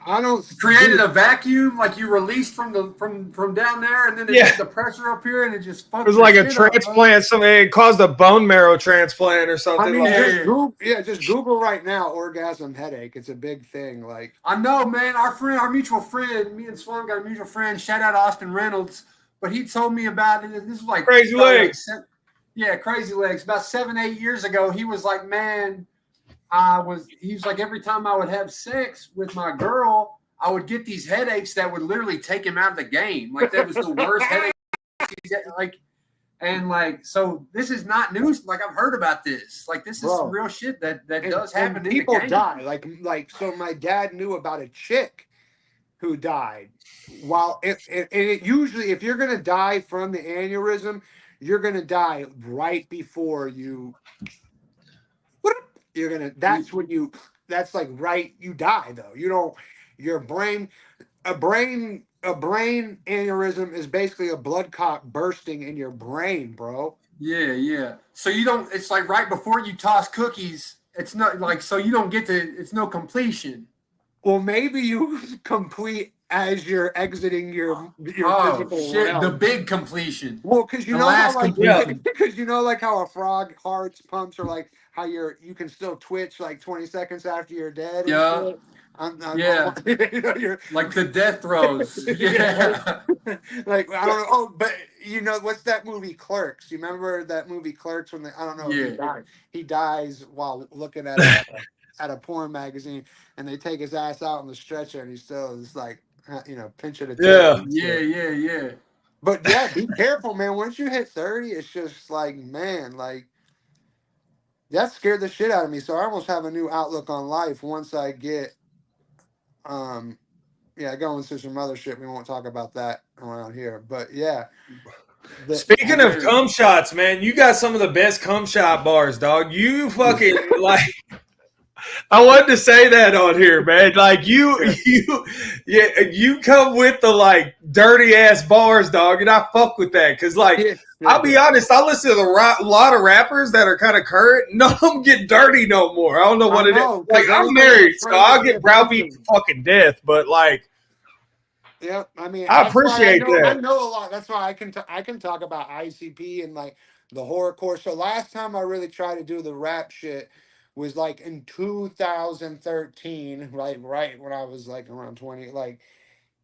I don't created a vacuum, like you released from down there, and then it hit the pressure up here, and it just fucked. It was like a transplant. It caused a bone marrow transplant or something. I mean, just Google right now orgasm headache. It's a big thing. Like, I know, man. Our mutual friend, me and Swan got a mutual friend. Shout out Austin Reynolds, but he told me about it. This was like Crazy Legs. Crazy Legs. About 7-8 years ago, he was like, man. He was like, every time I would have sex with my girl, I would get these headaches that would literally take him out of the game. Like, that was the worst headache. So this is not news. Like, I've heard about this. Like, this is some real shit that does happen. People die. Like, so my dad knew about a chick who died. While it usually, if you're going to die from the aneurysm, you're going to die right before you. That's when you die though. You don't, a brain aneurysm is basically a blood clot bursting in your brain, bro. Yeah. So you don't, it's like right before you toss cookies, it's not like, so you don't get it's no completion. Well, maybe you complete as you're exiting your physical realm. The big completion. Well, because you know how a frog heart's pumps are like how you can still twitch like 20 seconds after you're dead. Yeah. You're like the death throes. Yeah. Like, I don't know. Oh, but what's that movie Clerks? You remember that movie Clerks when he dies while looking at a porn magazine, and they take his ass out on the stretcher, and he still is like, pinching a tail. Yeah. But yeah, be careful, man. Once you hit 30, it's just like, man, like, that scared the shit out of me. So I almost have a new outlook on life once I get, go into some other shit. We won't talk about that around here. But yeah. Speaking of cum shots, man, you got some of the best cum shot bars, dog. You fucking like. I wanted to say that on here, man. Like you come with the like dirty ass bars, dog, and I fuck with that because I'll be honest, I listen to a lot of rappers that are kind of current. None of them get dirty no more. I don't know what it is. Like, I'm married, so I'll get browbeat to fucking death. But like, Yeah, I mean I that's why appreciate I that. know a lot. That's why I can talk about ICP and like the horrorcore. So last time I really tried to do the rap shit was like in 2013, right when I was like around 20, like,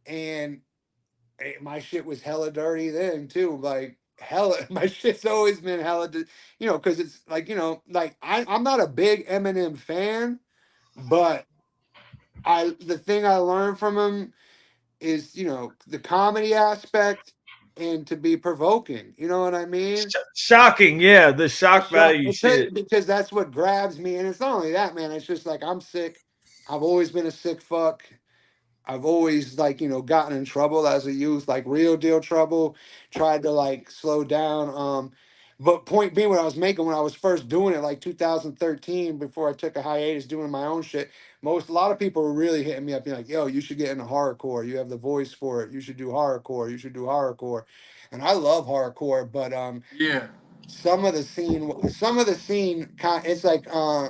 and my shit was hella dirty then too. Like hella, my shit's always been hella, you know, because it's like, you know, like I'm not a big Eminem fan, but the thing I learned from him is, you know, the comedy aspect and to be provoking. You know what I mean? Shocking, yeah, the The shock shock, value shit. because that's what grabs me. And it's not only that, man. It's just like I'm sick. I've always been a sick fuck. I've always like, you know, gotten in trouble as a youth, like real deal trouble, tried to like slow down. But point being, what I was making when I was first doing it, like 2013, before I took a hiatus doing my own shit, a lot of people were really hitting me up, being like, "Yo, you should get into horrorcore. You have the voice for it. You should do horrorcore. You should do horrorcore." And I love horrorcore, but Yeah. some of the scene it's like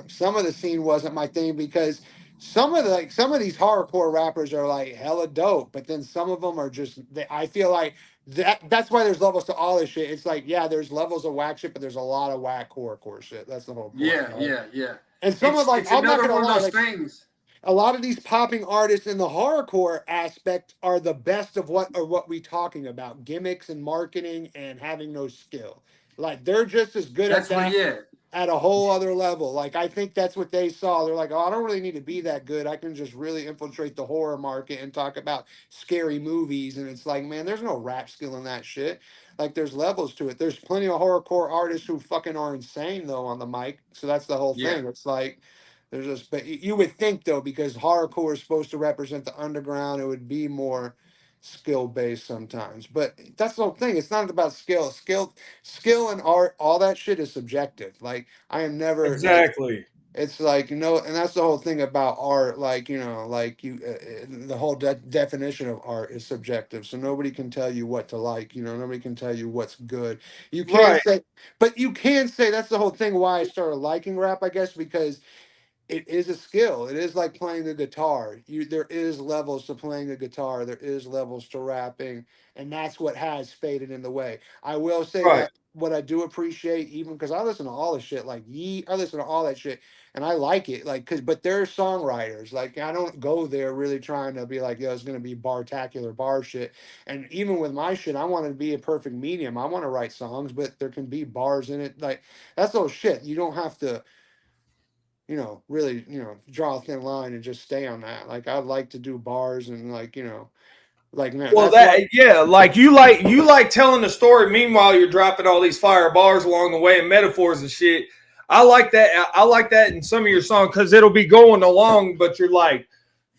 some of the scene wasn't my thing, because some of these hardcore rappers are like hella dope, but then some of them are just I feel like that's why there's levels to all this shit. It's like, yeah, there's levels of whack shit, but there's a lot of whack horror shit. That's the whole point, Yeah, right? yeah, yeah. And some of, like, It's I'm not another gonna one of lie, those like, things. a lot of these popping artists in the horrorcore aspect are the best of what we talking about, gimmicks and marketing and having no skill. Like they're just as good at That's what. that Yeah, at a whole other level. Like I think that's what they saw. They're like, oh, I don't really need to be that good. I can just really infiltrate the horror market and talk about scary movies. And it's like, man, there's no rap skill in that shit. Like there's levels to it. There's plenty of horrorcore artists who fucking are insane though on the mic. So that's the whole yeah, thing. It's like there's just, but you would think though, because horrorcore is supposed to represent the underground, it would be more skill based sometimes. But that's the whole thing. It's not about skill. Skill and art, all that shit is subjective. Like I am never like, Exactly. it's like, you know, and that's the whole thing about art. Like, you know, like the whole definition of art is subjective. So nobody can tell you what to like. You know, nobody can tell you what's good. You can't Right. say, but you can say that's the whole thing. Why I started liking rap, I guess, because it is a skill. It is like playing the guitar. There is levels to playing the guitar. There is levels to rapping, and that's what has faded in the way. I will say Right. that what I do appreciate, even because I listen to all the shit, like I listen to all that shit, and I like it. Like, but they're songwriters. Like, I don't go there really trying to be like, yo, it's gonna be bar-tacular bar shit. And even with my shit, I want to be a perfect medium. I want to write songs, but there can be bars in it. Like, that's all shit. You don't have to, you know, really, you know, draw a thin line and just stay on that. Like I like to do bars and like, you know, like man, Well, that's why. that yeah, like you like telling the story. Meanwhile, you're dropping all these fire bars along the way and metaphors and shit. I like that. I like that in some of your songs because it'll be going along, but you're like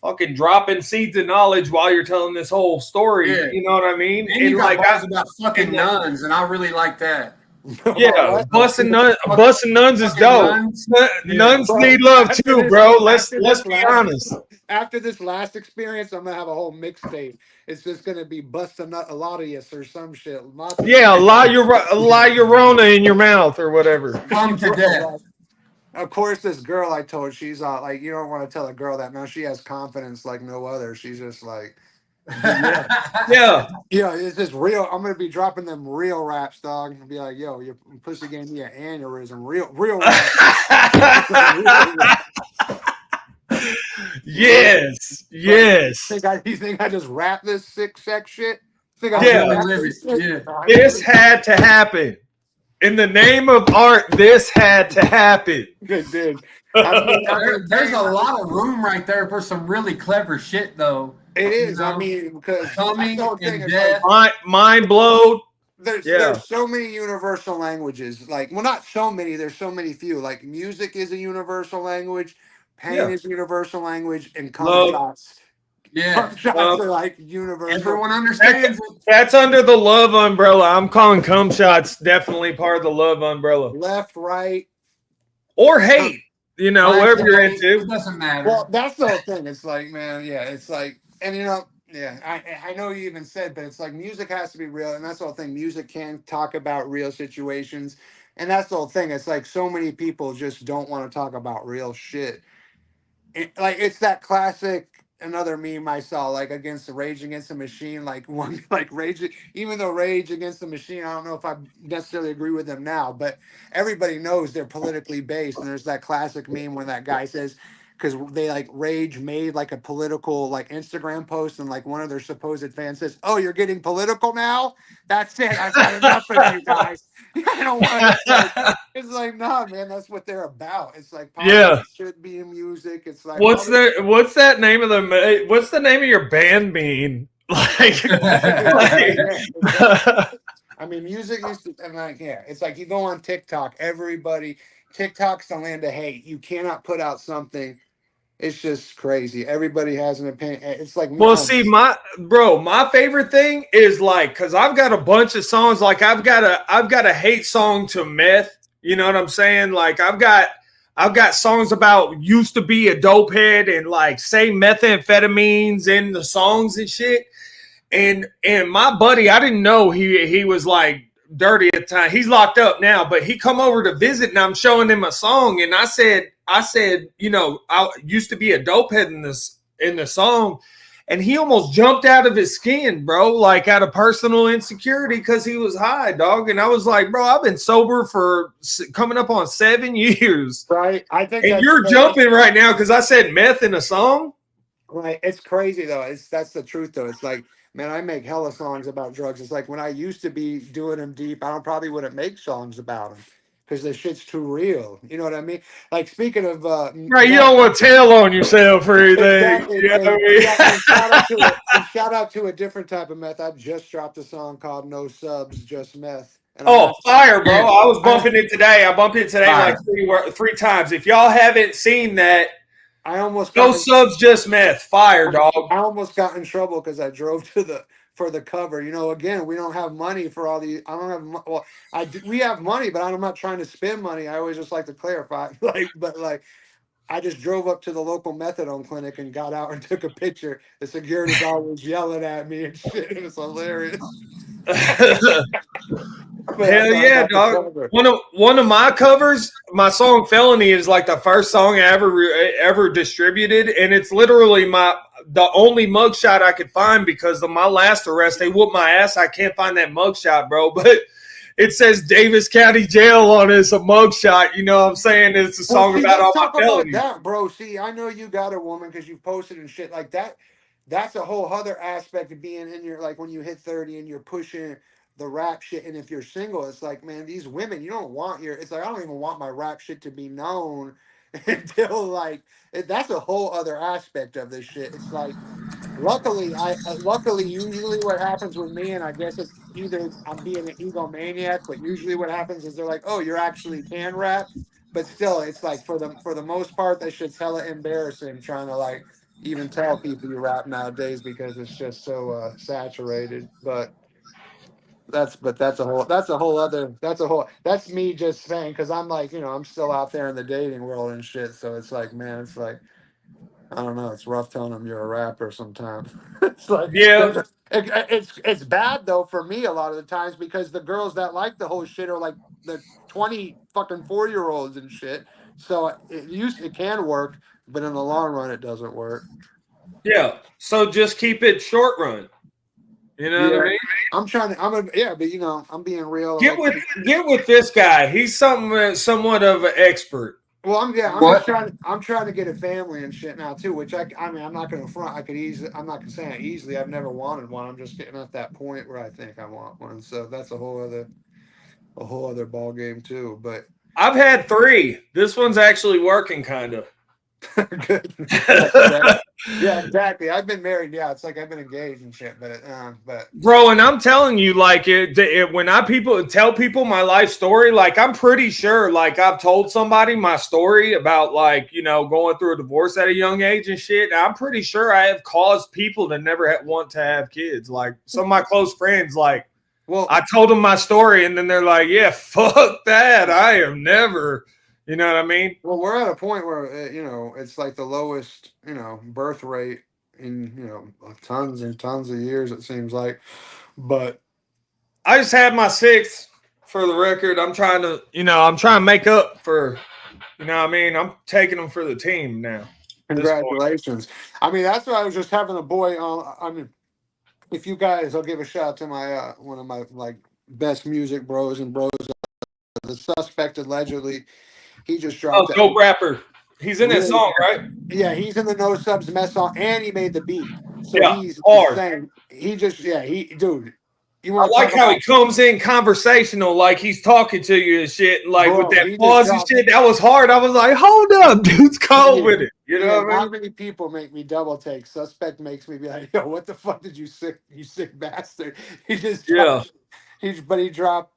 fucking dropping seeds of knowledge while you're telling this whole story. yeah. You know what I mean? And you got like bars about fucking and nuns, and I really like that. About yeah, what? busting nuns is Fucking dope. nuns. Yeah. Nuns Bro, need love after too, this, bro. Let's after let's this be last, honest. after this last experience, I'm gonna have a whole mixtape. It's just gonna be bust a nut a lot of yes or some shit. Lots of Yeah, lie your Rona in your mouth or whatever. Come to death. Of course, this girl I told, she's like, you don't want to tell a girl that, man. She has confidence like no other. She's just like, yeah. Yeah. Yeah, it's just real. I'm gonna be dropping them real raps, dog. And be like, yo, your pussy gave me an aneurysm. Real rap. Real rap. Yes. Yes. You think I just rap this sick sex shit? Think I I just Yeah. really rap live it. this shit? Yeah. No, I This really had to happen. In the name of art, this had to happen. good, dude. I've been There's saying, a lot of room right there for some really clever shit, though. it You is. I know, mean, because that's coming the whole thing. and It's like death. Mind blown. Yeah. there's so many universal languages. Like, well, not so many. There's so many few. Like, music is a universal language. Pain Yeah. is a universal language, and cum Love. shots. Yeah. Cum shots are like universal. Everyone understands it. That's under the love umbrella. I'm calling cum shots definitely part of the love umbrella. Left, right. Or hate. You know, Black whatever you're guy, into. it doesn't matter. Well, that's the whole thing. It's like, man, yeah, it's like, and you know, yeah, I know you even said, but it's like music has to be real, and that's the whole thing. Music can talk about real situations, and that's the whole thing. It's like so many people just don't want to talk about real shit. Like it's that classic. another meme I saw, like against the Rage Against the Machine, like one like Rage, even though Rage Against the Machine, I don't know if I necessarily agree with them now, but everybody knows they're politically based. And there's that classic meme when that guy says, because they like Rage made like a political like Instagram post, and like one of their supposed fans says, "Oh, you're getting political now? That's it. I've had enough of you guys. I don't want to." It's like, nah, man, that's what they're about. It's like Yeah. politics should be in music. It's like What's that name of the? What's the name of your band mean? Like, I mean, music used to, and like, yeah, it's like you go on TikTok, everybody, TikTok's the land of hate. You cannot put out something. It's just crazy. Everybody has an opinion. It's like, well, see, my favorite thing is like, cause I've got a bunch of songs. Like I've got a hate song to meth. You know what I'm saying? Like I've got songs about used to be a dope head and like say methamphetamines in the songs and shit. And my buddy, I didn't know he was like dirty at the time. He's locked up now, but he come over to visit and I'm showing him a song. And I said, you know, I used to be a dope head in the song. And he almost jumped out of his skin, bro, like out of personal insecurity because he was high, dog. And I was like, bro, I've been sober for coming up on 7 years. Right. I think and you're jumping right now because I said meth in a song. Right. It's crazy, though. That's the truth, though. It's like, man, I make hella songs about drugs. It's like when I used to be doing them deep, I probably wouldn't make songs about them because the shit's too real. You know what I mean? Like, speaking of right, you don't want to tell on yourself or anything. Exactly. You know what I mean? And shout out to a different type of meth. I just dropped a song called No Subs, Just Meth. And fire, bro. I was bumping it today. I bumped it today like three times. If y'all haven't seen that, I almost No Subs, Just Meth. Fire, dog. I almost got in trouble because I drove for the cover. You know, again, we don't have money for all these. I don't have. Well, we have money, but I'm not trying to spend money. I always just like to clarify. I just drove up to the local methadone clinic and got out and took a picture. The security guard was yelling at me and shit. It was hilarious. Hell yeah, dog! One of my covers, my song "Felony" is like the first song I ever distributed, and it's literally the only mugshot I could find because of my last arrest. They whooped my ass. I can't find that mugshot, bro. But it says Davis County Jail on it. It's a mugshot. You know what I'm saying? It's a song about all my felonies. That, bro. See, I know you got a woman because you've posted and shit like that. That's a whole other aspect of being in your, like when you hit 30 and you're pushing the rap shit. And if you're single, it's like, man, these women, you don't want it's like, I don't even want my rap shit to be known until like, that's a whole other aspect of this shit. It's like, luckily, usually what happens with me, and I guess it's either I'm being an egomaniac, but usually what happens is they're like, oh, you're actually can rap. But still, it's like for the most part, that shit's hella embarrassing trying to like even tell people you rap nowadays because it's just so saturated. But that's me just saying, because I'm like, you know, I'm still out there in the dating world and shit. So it's like, man, it's like, I don't know, it's rough telling them you're a rapper sometimes. It's like, yeah, it's bad though for me a lot of the times because the girls that like the whole shit are like the 24-year-olds and shit. So it can work, but in the long run it doesn't work. Yeah. So just keep it short run. You know what I mean? But you know, I'm being real. Get with this guy. He's somewhat of an expert. Well, I'm trying to get a family and shit now too, which I mean, I'm not going to front. I'm not going to say easily. I've never wanted one. I'm just getting at that point where I think I want one. So that's a whole other ball game too. But I've had 3. This one's actually working, kind of. Good. Yeah, exactly. I've been married. Yeah, it's like I've been engaged and shit. But bro, and I'm telling you, like when tell people my life story, like I'm pretty sure, like I've told somebody my story about like, you know, going through a divorce at a young age and shit. I'm pretty sure I have caused people to never want to have kids. Like some of my close friends, like, well, I told them my story, and then they're like, "Yeah, fuck that. I am never." You know what I mean? Well, we're at a point where, you know, it's like the lowest, you know, birth rate in, you know, tons and tons of years, it seems like. But I just had my 6th for the record. I'm trying to make up for, you know what I mean? I'm taking them for the team now. Congratulations. I mean, that's what I was just having a boy on. I mean, if you guys, I'll give a shout out to my one of my like best music bros and bros. The Suspect allegedly, he just Oh, dropped that. dope rapper. He's in that Really, song, right? yeah, he's in the No Subs mess song, and he made the beat. So Yeah, he's hard. insane. He just, yeah, dude. You I want to like talk how about, he comes in conversational, like he's talking to you and shit, like with bro? that He just pause and dropped. shit. That was hard. I was like, hold up, dude's cold Yeah, with it. You know yeah. what I Not mean? many people make me double take. Suspect makes me be like, yo, what the fuck did you sick bastard? He just Yeah. dropped. He dropped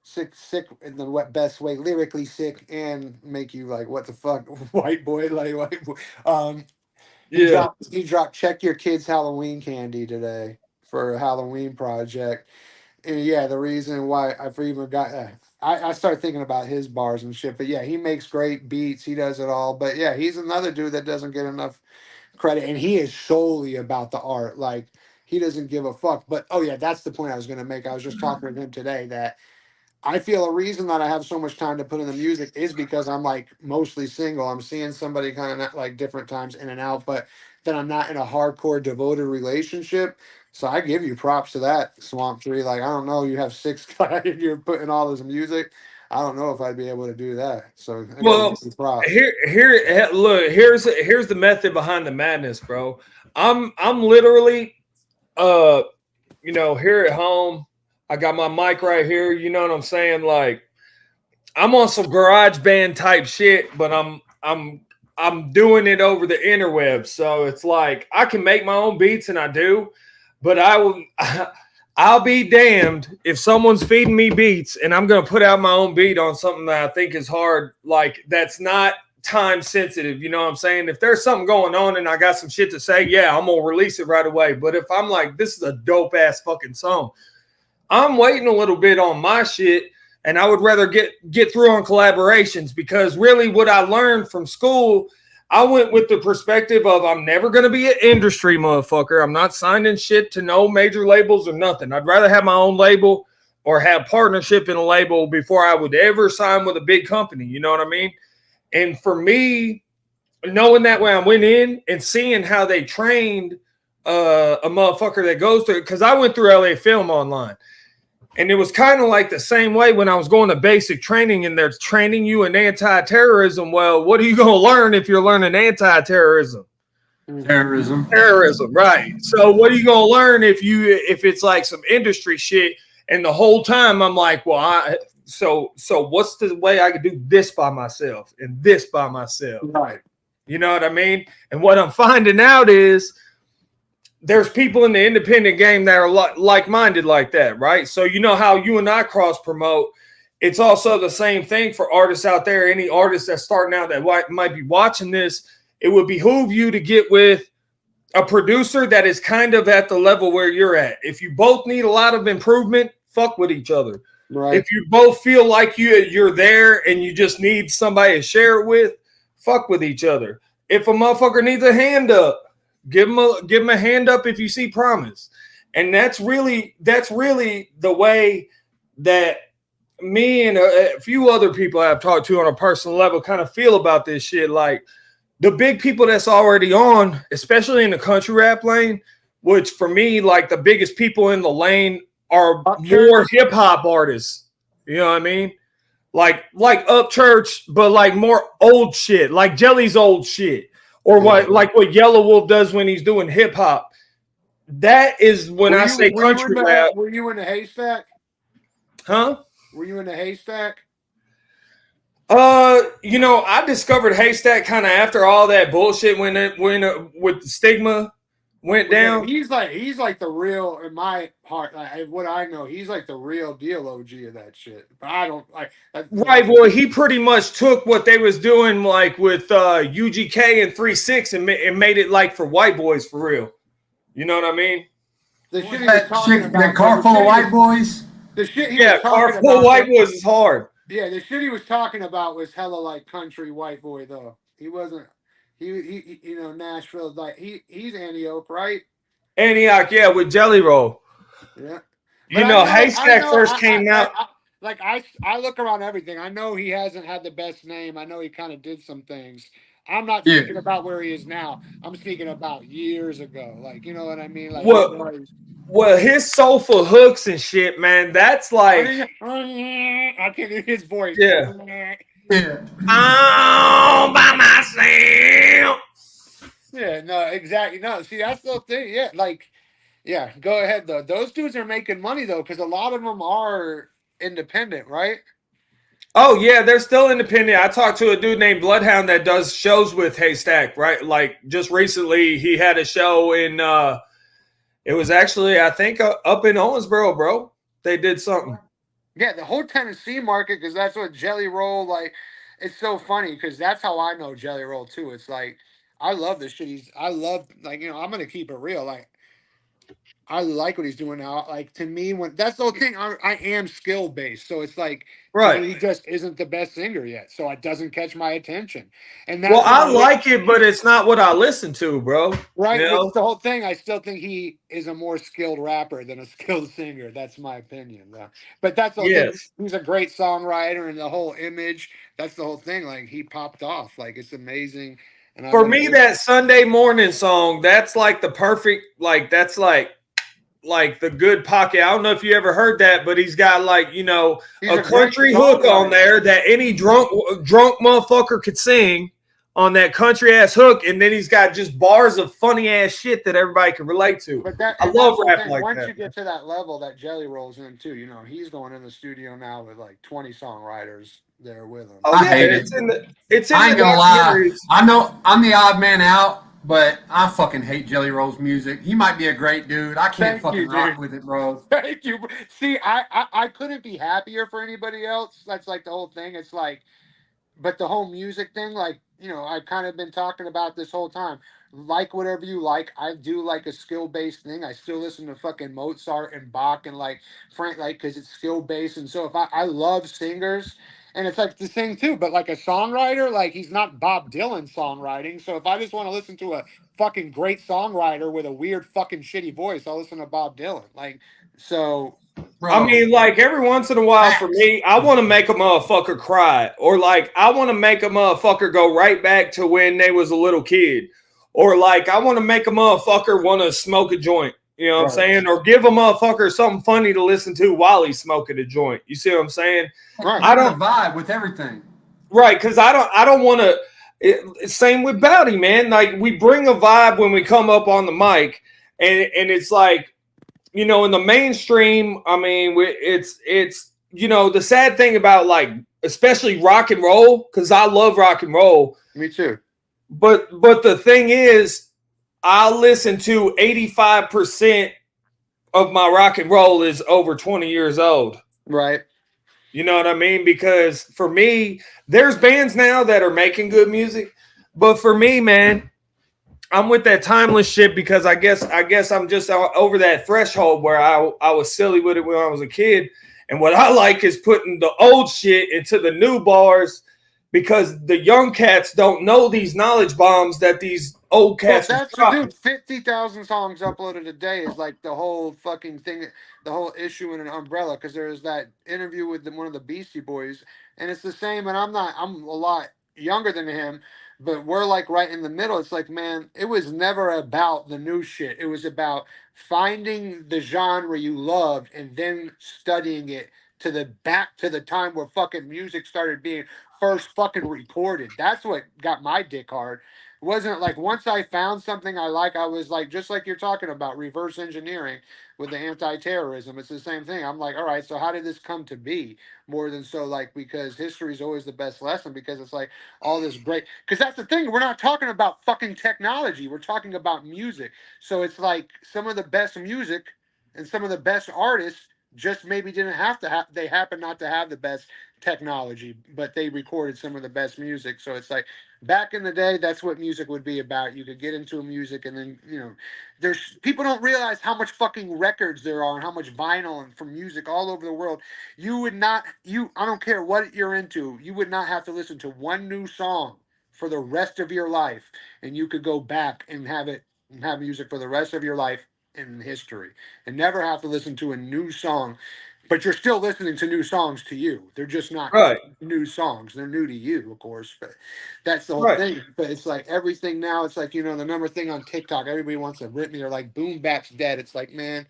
sick in the best way, lyrically sick, and make you like, what the fuck, white boy, like white boy. Yeah. He dropped check your kids' Halloween candy today for a Halloween project. And yeah, the reason why I've even got I started thinking about his bars and shit. But yeah, he makes great beats. He does it all. But yeah, he's another dude that doesn't get enough credit, and he is solely about the art. Like he doesn't give a fuck. But oh yeah, that's the point I was gonna make. I was just talking with him today that I feel a reason that I have so much time to put in the music is because I'm like mostly single. I'm seeing somebody kind of like different times in and out, but then I'm not in a hardcore devoted relationship. So I give you props to that, Swamptree. Like I don't know, you have 6 guys and you're putting all this music. I don't know if I'd be able to do that. So I gotta Well, give you props. look, here's the method behind the madness, bro. I'm literally here at home. I got my mic right here. You know what I'm saying? Like I'm on some garage band type shit, but I'm doing it over the interwebs. So it's like I can make my own beats and I do, but I will I'll be damned if someone's feeding me beats and I'm gonna put out my own beat on something that I think is hard, like that's not time sensitive. You know what I'm saying? If there's something going on and I got some shit to say, yeah, I'm gonna release it right away. But if I'm like, this is a dope ass fucking song, I'm waiting a little bit on my shit, and I would rather get through on collaborations because really what I learned from school, I went with the perspective of I'm never going to be an industry motherfucker. I'm not signing shit to no major labels or nothing. I'd rather have my own label or have partnership in a label before I would ever sign with a big company. You know what I mean? And for me, knowing that when I went in and seeing how they trained a motherfucker that goes to, because I went through LA Film Online. And it was kind of like the same way when I was going to basic training and they're training you in anti-terrorism. Well, what are you going to learn if you're learning anti-terrorism? Terrorism, right. So what are you going to learn if it's like some industry shit? And the whole time I'm like, well, so what's the way I could do this by myself and this by myself? Right. You know what I mean? And what I'm finding out is there's people in the independent game that are like-minded like that, right? So you know how you and I cross promote. It's also the same thing for artists out there. Any artist that's starting out that might be watching this, it would behoove you to get with a producer that is kind of at the level where you're at. If you both need a lot of improvement, fuck with each other. Right. If you both feel like you're there and you just need somebody to share it with, fuck with each other. If a motherfucker needs a hand up, give him a hand up if you see promise. And that's really the way that me and a few other people I've talked to on a personal level kind of feel about this shit. Like the big people that's already on, especially in the country rap lane, which for me, like the biggest people in the lane are more hip hop artists. You know what I mean? Like Upchurch, but like more old shit, like Jelly's old shit. Or what Yellow Wolf does when he's doing hip hop. That is when I say country rap. Were you in the haystack? Huh? Were you in the haystack? I discovered Haystack kind of after all that bullshit when with the stigma went down. He's like the real, in my heart, like what I know, he's like the real deal OG of that shit. But I don't like that. Right. Well, he pretty much took what they was doing like with UGK and 3-6 and made it like for white boys for real. You know what I mean? The shit he was talking about. That car full of white boys? The shit he was talking car about. full of white boys is hard. Yeah, the shit he was talking about was hella like country white boy though. He wasn't. He Nashville, like he's Antioch, right? Antioch, yeah, with Jelly Roll. Yeah. Haystack first came out. I look around everything. I know he hasn't had the best name. I know he kind of did some things. I'm not Yeah. speaking about where he is now. I'm speaking about years ago. Like, you know what I mean? Like, his Well, voice. well, his soulful hooks and shit, man. That's like, I can't hear his voice. yeah. Yeah. All by myself. Yeah, no, exactly. No, see, that's the thing. Yeah, like, yeah, go ahead though. Those dudes are making money though, because a lot of them are independent, right? Oh yeah, they're still independent. I talked to a dude named Bloodhound that does shows with Haystack, right? Like just recently, he had a show in. It was actually, I think, up in Owensboro, bro. They did something. Yeah, the whole Tennessee market, because that's what Jelly Roll like. It's so funny because that's how I know Jelly Roll too. It's like I love this shit. I love like I'm gonna keep it real. Like I like what he's doing now. Like to me, when that's the whole thing. I am skill based, so it's like to Right. me, he just isn't the best singer yet. So it doesn't catch my attention, and Well, that's what I like it, but it's not what I listen to, bro. right. You Which know? is the whole thing. I still think he is a more skilled rapper than a skilled singer. That's my opinion, though. But that's the whole thing. Yes. He's a great songwriter, and the whole image. That's the whole thing. Like he popped off. Like it's amazing. And I For love me, it. that Sunday morning song, that's like the perfect, like that's like the good pocket. I don't know if you ever heard that, but he's got like, He's a a great country hook on songwriter. there that any drunk motherfucker could sing on that country ass hook, and then he's got just bars of funny ass shit that everybody can relate to. But that I and love that's the rap thing. like Once that. you get to that level that Jelly rolls into, he's going in the studio now with like 20 songwriters there with him. Oh I yeah, hate it. it's in I the ain't gonna lie. documentaries. I know I'm the odd man out, but I fucking hate Jelly Roll's music. He might be a great dude. I can't Thank fucking you, rock dude. with it, bro. Thank you. See, I couldn't be happier for anybody else. That's like the whole thing. It's like, but the whole music thing, like, I've kind of been talking about this whole time. Like whatever you like. I do like a skill based thing. I still listen to fucking Mozart and Bach and like Frank, like, because it's skill based. And so if I love singers, and it's like the thing too, but like a songwriter, like he's not Bob Dylan songwriting. So if I just want to listen to a fucking great songwriter with a weird fucking shitty voice, I'll listen to Bob Dylan. Like, so I Bro, mean, like every once in a while for facts. me, I want to make a motherfucker cry, or like I want to make a motherfucker go right back to when they was a little kid, or like I want to make a motherfucker want to smoke a joint. You know what I'm right, saying? Or give a motherfucker something funny to listen to while he's smoking a joint. You see what I'm saying? right. I Bring the don't vibe with everything. right because I don't want to. Same with Bouty, man. Like we bring a vibe when we come up on the mic, and it's like in the mainstream, I mean, it's the sad thing about like especially rock and roll because I love rock and roll, Me too. but the thing is, I listen to 85% of my rock and roll is over 20 years old. Right. You know what I mean? Because for me, there's bands now that are making good music, but for me, man, I'm with that timeless shit because I guess I'm just over that threshold where I was silly with it when I was a kid, and what I like is putting the old shit into the new bars because the young cats don't know these knowledge bombs that these old Well, cats are that's the dropping. dude. 50,000 songs uploaded a day is like the whole fucking thing, the whole issue in an umbrella. Because there was that interview with one of the Beastie Boys, and it's the same. And I'm a lot younger than him, but we're like right in the middle. It's like, man, it was never about the new shit. It was about finding the genre you loved and then studying it to the back to the time where fucking music started being first fucking recorded. That's what got my dick hard. It wasn't like once I found something I like, I was like, just like you're talking about reverse engineering with the anti-terrorism. It's the same thing. I'm like, all right, so how did this come to be? More than so, like, because history is always the best lesson because it's like all this great, because that's the thing. We're not talking about fucking technology. We're talking about music. So it's like some of the best music and some of the best artists just maybe didn't have to have, they happen not to have the best technology, but they recorded some of the best music. So it's like, back in the day, that's what music would be about. You could get into a music and then, there's people don't realize how much fucking records there are and how much vinyl and from music all over the world. You would not, I don't care what you're into, you would not have to listen to one new song for the rest of your life. And you could go back and have it and have music for the rest of your life in history and never have to listen to a new song But you're still listening to new songs to you. They're just not Right. new songs. They're new to you, of course. But that's the whole Right. thing. But it's like everything now. It's like, you know, the number thing on TikTok. Everybody wants to rip me. They're like, boom bap's dead. It's like, man,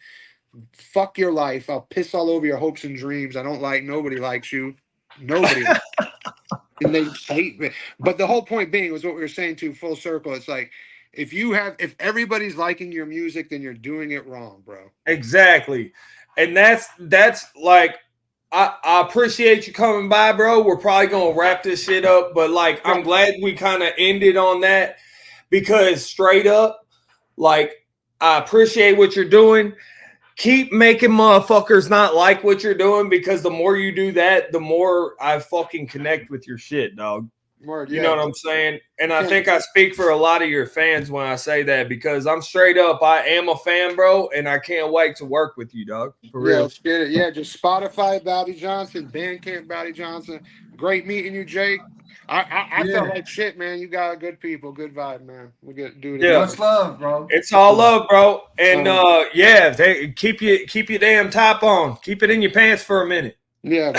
fuck your life. I'll piss all over your hopes and dreams. I don't like. Nobody likes you. Nobody. And they hate me. But the whole point being was what we were saying to full circle. It's like if everybody's liking your music, then you're doing it wrong, bro. Exactly. And that's like I appreciate you coming by, bro. We're probably gonna wrap this shit up, but like I'm glad we kind of ended on that because straight up, like I appreciate what you're doing. Keep making motherfuckers not like what you're doing because the more you do that, the more I fucking connect with your shit, dog. Word, You know what I'm saying? And I think I speak for a lot of your fans when I say that because I'm straight up, I am a fan, bro, and I can't wait to work with you, dog. For real. Let's get it. Yeah, just Spotify, Bouty Johnson, Bandcamp, Bouty Johnson. Great meeting you, Jake. I felt like shit, man. You got good people, good vibe, man. We get do it. Yeah. Much love, bro. It's all love, bro. And yeah, keep your damn top on. Keep it in your pants for a minute. Yeah,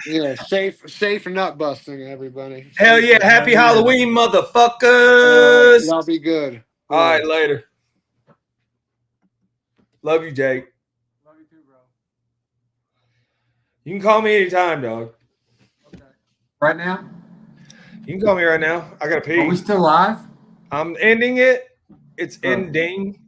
yeah. Safe nut busting, everybody. Hell yeah! Happy Halloween, motherfuckers! Y'all be good. All right, later. Love you, Jake. Love you too, bro. You can call me anytime, dog. Okay. Right now? You can call me right now. I gotta pee. Are we still live? I'm ending it. It's ending.